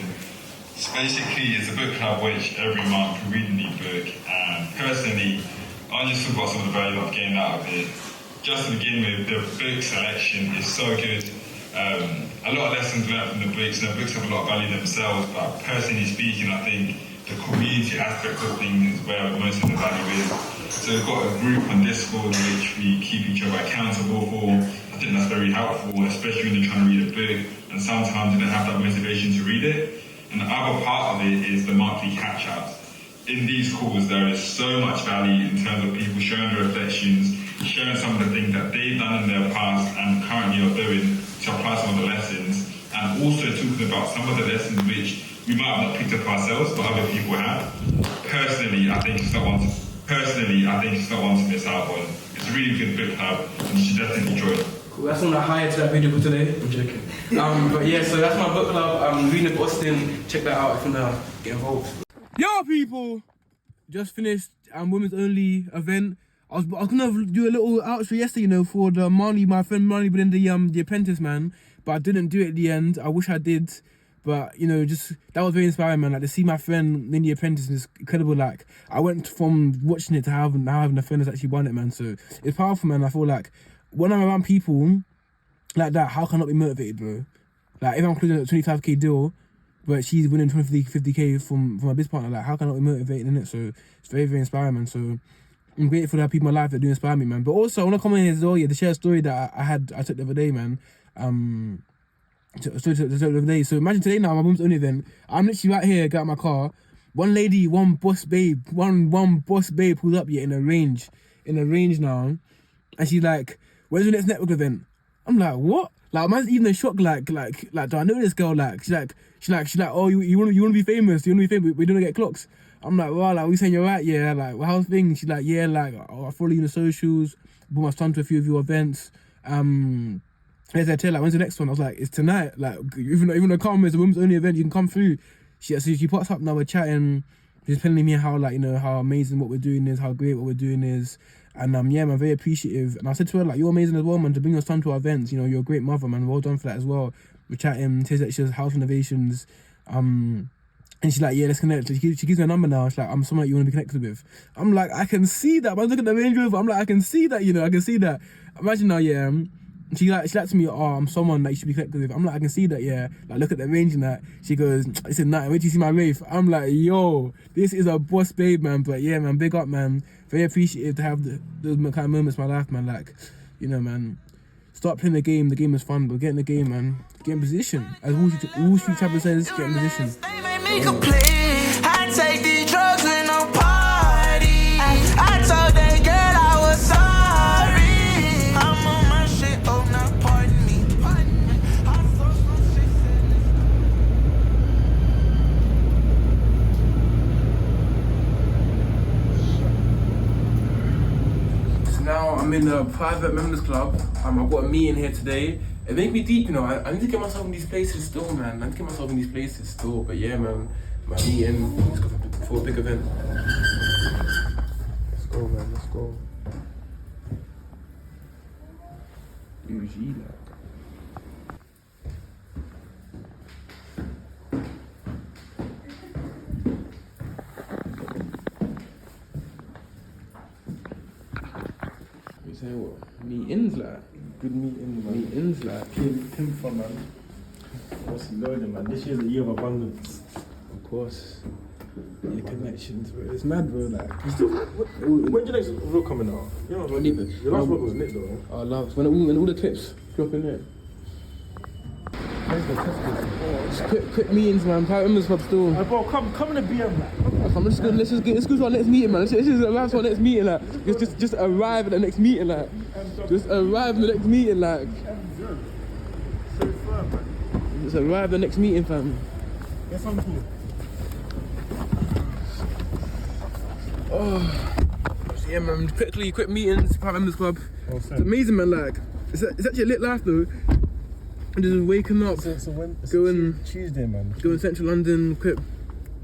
So basically, it's a book club which every month we read a new book, and personally, I just talk about some of the value I've gained out of it. Just to begin with, the book selection is so good. A lot of lessons learned from the books, and the books have a lot of value themselves, but personally speaking, I think the community aspect of things is where most of the value is. So we've got a group on Discord which we keep each other accountable for. I think that's very helpful, especially when you're trying to read a book, and sometimes you don't have that motivation to read it. And the other part of it is the monthly catch-ups. In these calls, there is so much value in terms of people sharing their reflections, sharing some of the things that they've done in their past and currently are doing to apply some of the lessons, and also talking about some of the lessons which we might have not picked up ourselves, but other people have. Personally, I think it's not one to miss out on. It's a really good book club, and you should definitely join. Cool, that's on the highest that video for today. I'm joking. But yeah, so that's my book club. Reading Boston. Check that out if you want to get involved. Yo, people! Just finished women's only event. I was gonna do a little outro yesterday, you know, for the my friend Marley, but in the Apprentice, man. But I didn't do it at the end. I wish I did. But you know, just that was very inspiring, man. Like to see my friend in the Apprentice is incredible. Like I went from watching it to having a friend that's actually won it, man. So it's powerful, man. I feel like when I'm around people like that, how can I not be motivated, bro? Like if I'm closing a 25k deal, but she's winning 50k from my business partner, like how can I not be motivated in it? So it's very, very inspiring, man. So I'm grateful to have people in my life that do inspire me, man. But also I want to comment here as well, to share a story that I took the other day, man. So imagine today now, my mum's only event. I'm literally right here, got out my car. One lady, one boss babe pulled up in a range now, and she's like, "When's the next network event?" I'm like, "What?" Like, I'm even in shock. Like, do I know this girl? Like, she's like, "Oh, you want to be famous? You want to be famous? We don't get clocks." I'm like, "Wow, like, we saying you're right, yeah." Like, well, how's things? She's like, "Yeah, like, I follow you on the socials. Brought my son to a few of your events. As I tell, like, when's the next one?" I was like, "It's tonight. Like, even though come, it's a women's only event, you can come through." She pops up now, we're chatting. She's telling me how, like, you know, how amazing what we're doing is, how great what we're doing is. And yeah, man, very appreciative. And I said to her, like, "You're amazing as well, man, to bring your son to our events. You know, you're a great mother, man. Well done for that as well." We're chatting. Says that she does house renovations. And she's like, "Yeah, let's connect." She gives me a number now. She's like, "I'm someone that you want to be connected with." I'm like, I can see that. Man, look at the Range Rover. I'm like, I can see that, you know, I can see that. Imagine now, yeah. She like to me, "Oh, I'm someone that you should be connected with." I'm like, I can see that, yeah. Like, look at the range and that. She goes, "It's a night. Wait till you see my Wraith." I'm like, yo, this is a boss babe, man. But yeah, man, big up, man. Very appreciative to have those kind of moments in my life, man. Like, you know, man, start playing the game. The game is fun, but get in the game, man. Get in position. As Wall Street Trapper says, get in position. I take these drugs with no party. I told that girl I was sorry. I'm on my shit, oh now pardon me. So now I'm in a private members club. I've got a meeting here today. It makes me deep, you know. I need to get myself in these places still, man. But yeah, man, my meeting for a big event. Let's go, man. Let's go. UG, like. You say what? Meetings, like. Good meeting, man. Meetings, like. Pimp for, man. What's loading, man? This year's a year of abundance. Of course. Yeah, connections, bro. It's mad, bro. Like, when's your next vlog coming out? You know, your last vlog was lit, though. I love when all the clips drop in there. Quick meetings, man. Private members club still. Bro, come in the BM, man. Let's go to our next meeting, man. Let's arrive to our next meeting, like. Just arrive at the next meeting, like. Just arrive at the next meeting, like. Just arrive at the next meeting, fam. Get something cool. Oh, yeah, man. Quick meetings, private members club. It's amazing, man. Like, it's actually a lit life, though. And just waking up, going Tuesday, man. Going Central London, quick.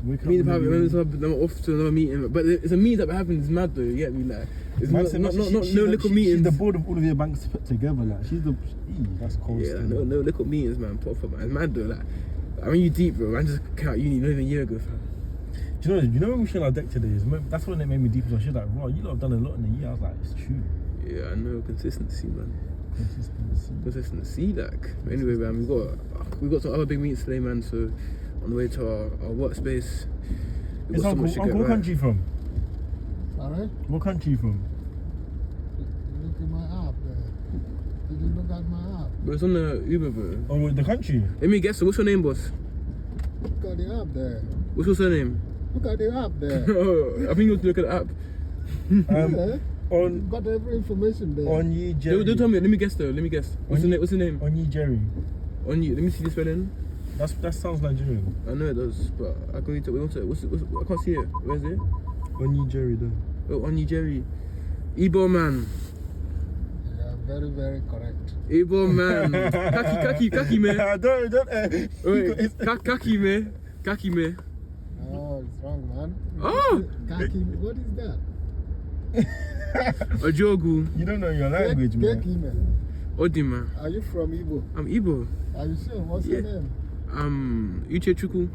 Meet the private members club, then we're off to another meeting. But it's a meeting that happens. It's mad, though. You get me, like. It's not no little meetings. She's the board of all of your banks put together, like. She's the. That's cool. Yeah, no little meetings, man. Proper, man. It's mad, though. Like, I mean, you deep, bro. I just came out uni not even a year ago, fam. Do you know when we shared our deck today? That's when it made me deep. So she was like, "Wow, you lot have done a lot in a year." I was like, "It's true." Yeah, I know. Consistency, man. Consistency, like. But anyway, man, we got some other big meetings today, man. So on the way to our workspace. It's Uncle, what country you from? Sorry? What country you from? Look at my app there. Did you look at my app? But it's on the Uber, bro. Oh, the country? Let me guess. So what's your name, boss? Look at the app there. What's your surname? Look at the app there. Oh, I think you want to look at the app. You've got every information there. On you, Jerry. Don't tell me. Let me guess, though. Let me guess. What's the name? On you, Jerry. On you. Let me see the spelling. That sounds Nigerian. I know it does, but I can read it. I can't see it. Where's it? On you, Jerry, though. Oh, on you, Jerry. Igbo man. Yeah, very, very correct. Igbo man. Kaki me. Don't. Kaki me. Oh, it's wrong, man. Oh! Kaki, what is that? Ojogu. You don't know your language, man. Keki, man. Odima. Are you from Igbo? I'm Igbo. Are you sure? What's your name? Uche Chukwu.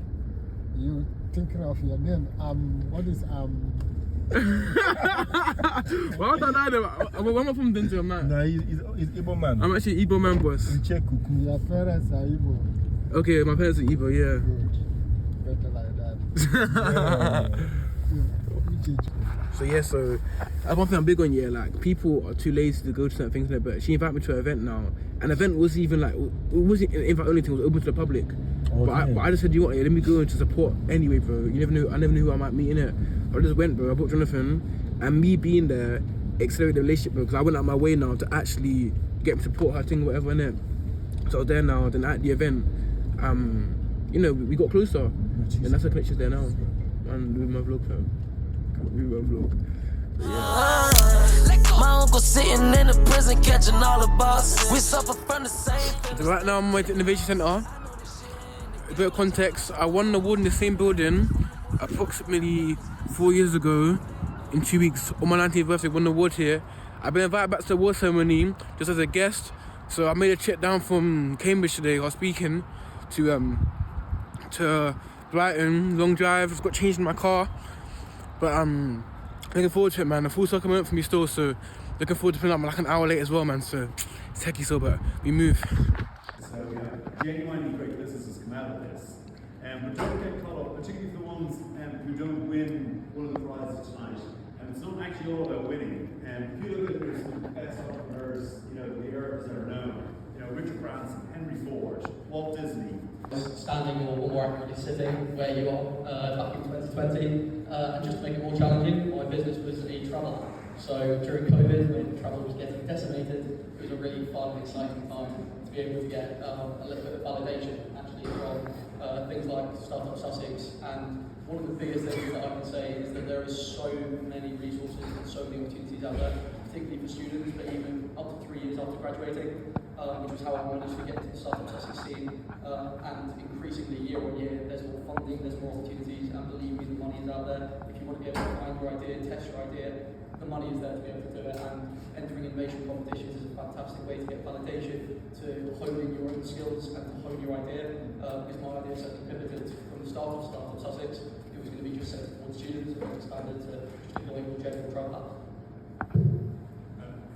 You thinking of your name? What is Well, I don't know. Where am I from, Denzel, man? Nah, he's Igbo man. I'm actually Igbo man, boss. Uche Kuku. Your parents are Igbo. Okay, my parents are Igbo, yeah. Good. Better like that. So yeah, so that's one thing I'm big on. Yeah, like people are too lazy to go to certain things like that. But she invited me to an event now. An event wasn't even like, it wasn't an invite only thing. It was open to the public. Okay. But I just said, you know what? Yeah, let me go in to support anyway, bro. You never know. I never knew who I might meet in it. I just went, bro. I brought Jonathan, and me being there accelerated the relationship, bro. Because I went out my way now to actually get him to support her thing, whatever, in it. So I was there now. Then at the event, you know, we got closer, and that's the pictures there now. And with my vlog, fam. With my vlog. Yeah. My uncle sitting in the prison catching all the boss. We suffer from the same. So right now I'm at the Innovation Centre. A bit of context, I won an award in the same building approximately 4 years ago. In 2 weeks, on my 19th birthday, won an award here. I've been invited back to the award ceremony just as a guest. So I made a trip down from Cambridge today. I was speaking to Brighton, long drive. Just got changed in my car, but looking forward to it, man. The full circle moment for me still, so looking forward to pulling up like an hour late as well, man. So it's hecky so, but we move. So genuinely great businesses come out of this, but don't get caught up, particularly for the ones who don't win one of the prizes tonight. And it's not actually all about winning. If you look at the best entrepreneurs, you know, the eras that are known, you know, Richard Branson, Henry Ford, Walt Disney. Standing or more accurately sitting where you are back in 2020, and just to make it more challenging, my business was a travel app. So during COVID, when travel was getting decimated, it was a really fun and exciting time to be able to get a little bit of validation actually from things like Startup Sussex. And one of the biggest things that I can say is that there is so many resources and so many opportunities out there, particularly for students, but even up to 3 years after graduating, which was how I managed to get to the Startup Sussex scene. And increasingly year on year, there's more funding, there's more opportunities, and believe me, the money is out there. If you want to be able to find your idea, test your idea, the money is there to be able to do it. And entering innovation competitions is a fantastic way to get validation, to hone in your own skills and to hone your idea. Because my idea certainly pivoted from the start of Startup Sussex. It was going to be just centered towards students, and expanded to just a global general travel app.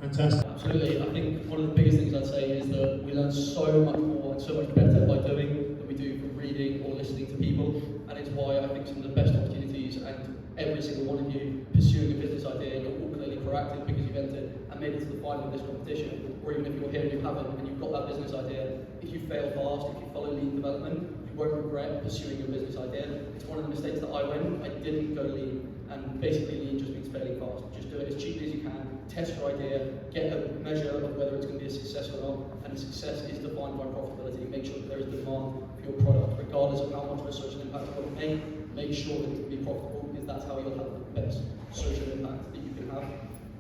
Fantastic. Absolutely. I think one of the biggest things I'd say is that we learn so much more and so much better by doing than we do from reading or listening to people. And it's why I think some of the best opportunities, and every single one of you pursuing a business idea, you're all clearly proactive because you've entered and made it to the final of this competition. Or even if you're here and you haven't and you've got that business idea, if you fail fast, if you follow lean development, you won't regret pursuing your business idea. It's one of the mistakes that I went. I didn't go lean, and basically lean just means failing fast. Just do it as cheaply as you can, test your idea, get a measure of whether it's going to be a success or not, and the success is defined by profitability. Make sure that there is demand for your product, regardless of how much of a social impact you want to make sure that it can be profitable, because that's how you'll have the best social impact that you can have.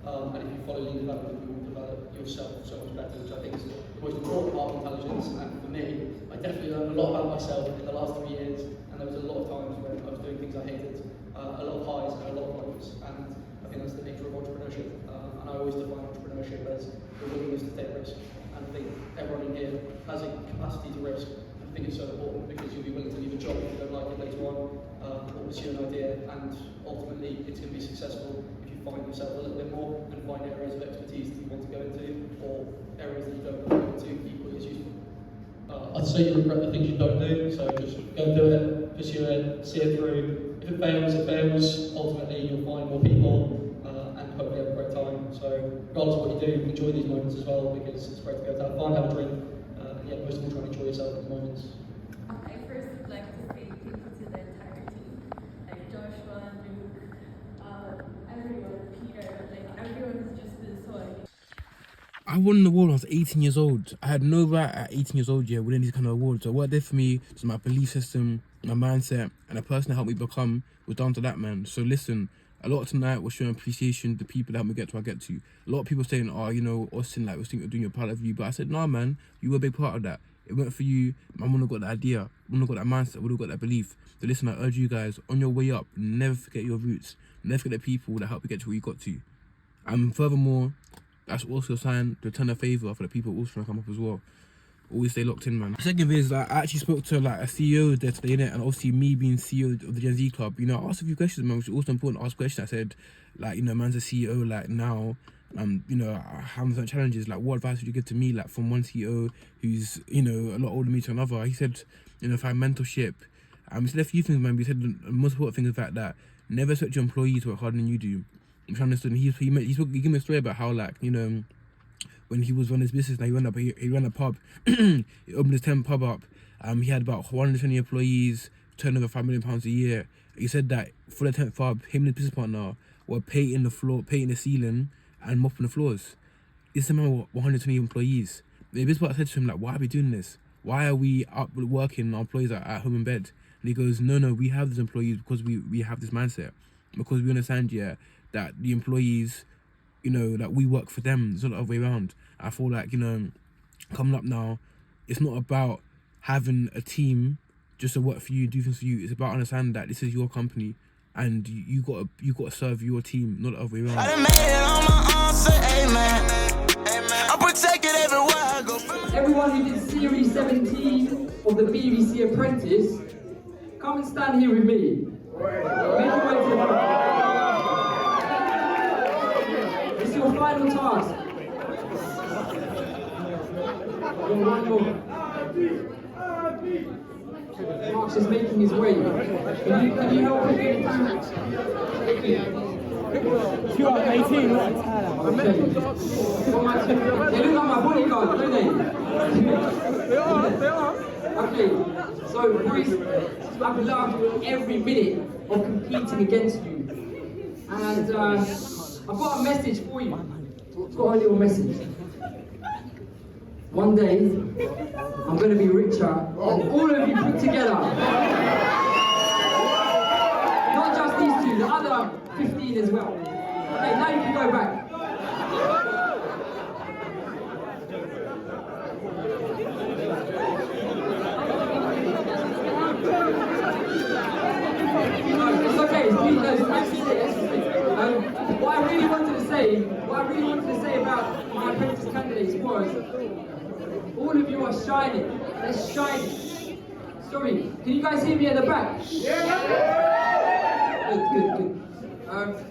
And if you follow lean development, you will develop yourself so much better, which I think is the most important part of intelligence. And for me, I definitely learned a lot about myself in the last 3 years, and there was a lot of times when I was doing things I hated, a lot of highs and a lot of lows, and I think that's the nature of entrepreneurship. And I always define entrepreneurship as the willingness to take risk. And I think everyone in here has a capacity to risk. I think it's so important because you'll be willing to leave a job if you don't like it later on, or pursue an idea, and ultimately it's going to be successful if you find yourself a little bit more and find areas of expertise that you want to go into, or areas that you don't want to go into equally as useful. I'd say you regret the things you don't do, so just go and do it, pursue it, see it through. If it fails, it fails. Ultimately, you'll find more people and hopefully have a great time. So regardless of what you do, enjoy these moments as well, because it's great to be able to have fun, have a drink, and yeah, most of all try and enjoy yourself in the moments. I first would like to say thank you to the entire team, like Joshua, Luke, everyone, Peter, like everyone has just been so amazing. I won the award when I was 18 years old. I had no right at 18 years old yet winning these kind of awards. So what it did for me was my belief system, my mindset, and the person that helped me become was down to that, man. So listen, a lot tonight was showing appreciation to the people that helped me get to where I get to. A lot of people saying, oh, you know, Austin, like, we think you're doing your part of you. But I said, nah, man, you were a big part of that. It went for you. I wouldn't have got that idea. Wouldn't have got that mindset. Wouldn't have got that belief. So listen, I urge you guys, on your way up, never forget your roots. Never forget the people that helped you get to where you got to. And furthermore, that's also a sign to return a favour for the people who also trying to come up as well. always stay locked in, man. The second is like, I actually spoke to like a CEO there today, innit? And obviously me being CEO of the Gen Z Club, you know, I asked a few questions, man, which is also important to ask questions. I said, like, you know, man's a CEO, like now, you know, I have certain challenges, like what advice would you give to me, like from one CEO who's, you know, a lot older than me to another? He said, you know, find mentorship. He said a few things, man. He said the most important thing is that never expect your employees to work harder than you do. Which I understood. He gave me a story about how, like, you know, when he was running his business, now he ran a pub. He opened his 10th pub up. He had about 120 employees, turnover £5 million a year. He said that for the 10th pub, him and his business partner were painting the floor, painting the ceiling, and mopping the floors. This man with 120 employees. The business partner said to him, like, why are we doing this? Why are we up working? Our employees are at home in bed. And he goes, no, we have these employees because we have this mindset. Because we understand, that the employees, you know, that we work for them. It's not the other way around. I feel like, you know, coming up now, it's not about having a team just to work for you, do things for you. It's about understanding that this is your company and you gotta serve your team, not the other way around. I done made it on my own, say amen. I'm protected everywhere I go. Everyone who did Series 17 of the BBC Apprentice, come and stand here with me. Make your way to the front. It's your final task. One more. Mark's is making his way. Can you help him? You are 18, not okay. They look like my bodyguard, don't they? They are. Okay, so boys, I've loved every minute of competing against you. And I've got a message for you. I've got a little message. One day, I'm going to be richer than all of you put together. Not just these two, the other 15 as well. Okay, now you can go back. It's okay, what I really wanted to say about my apprentice candidates was, all of you are shining. They're shining. Sorry, can you guys hear me at the back? Yeah. Good.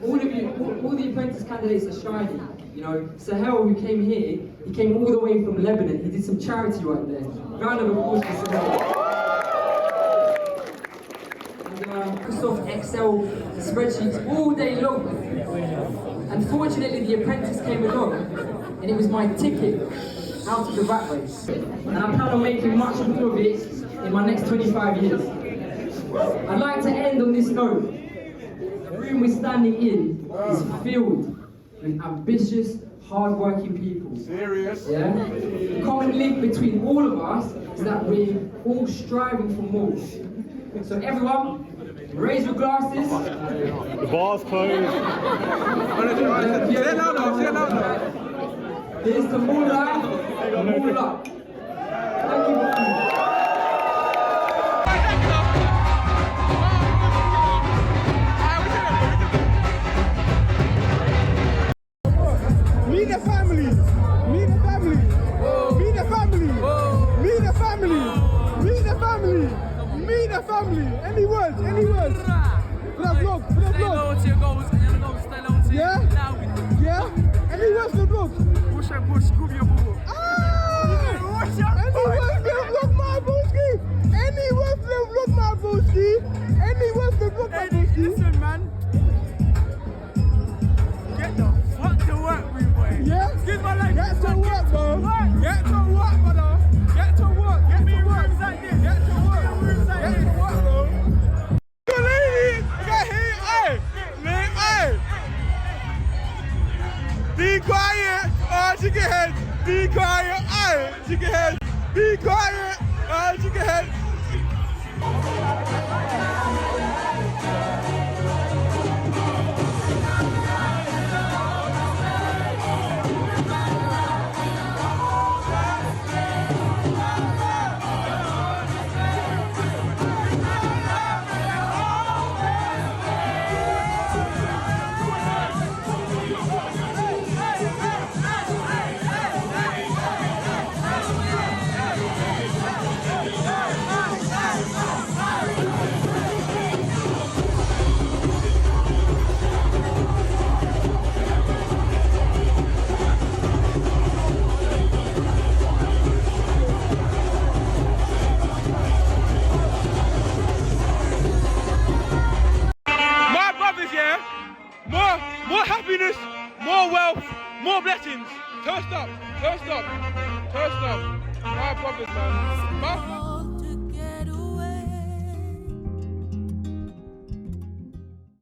All of you, all the apprentice candidates are shining. You know, Sahel, who came here, he came all the way from Lebanon. He did some charity work there. Round of applause for Sahel. Microsoft Excel spreadsheets all day long. Unfortunately, the apprentice came along, and it was my ticket out of the rat race. And I plan on making much more of it in my next 25 years. I'd like to end on this note. The room we're standing in is filled with ambitious, hard-working people. Serious? Yeah? The common link between all of us is that we're all striving for more. So everyone, raise your glasses. The bar's closed. Say it louder. Here's the moolah. Thank you. Meet the family. Meet the family. Meet the family. Meet the family. Meet the family. Meet the family. Any words? For the vlog. Stay low to your goals and your goals stay low to you. Yeah? Any words for the vlog? Push and push, scoop your boo. Any words for the vlog, my booski? Any words for the vlog, my booski? Any words for the vlog, my booski? Listen, man. Get the fuck to work, we boy. Yeah? Excuse my language. Get to work, bro. Get to work, brother. Get to work. Get to work. Get to work. Get to work, bro. Good lady. Get here. Hey. Be quiet. She get head. Be quiet. Hey. She get head. Be quiet. She get head. more happiness, more wealth, more blessings. Toast up, toast up, toast up. My brothers, man.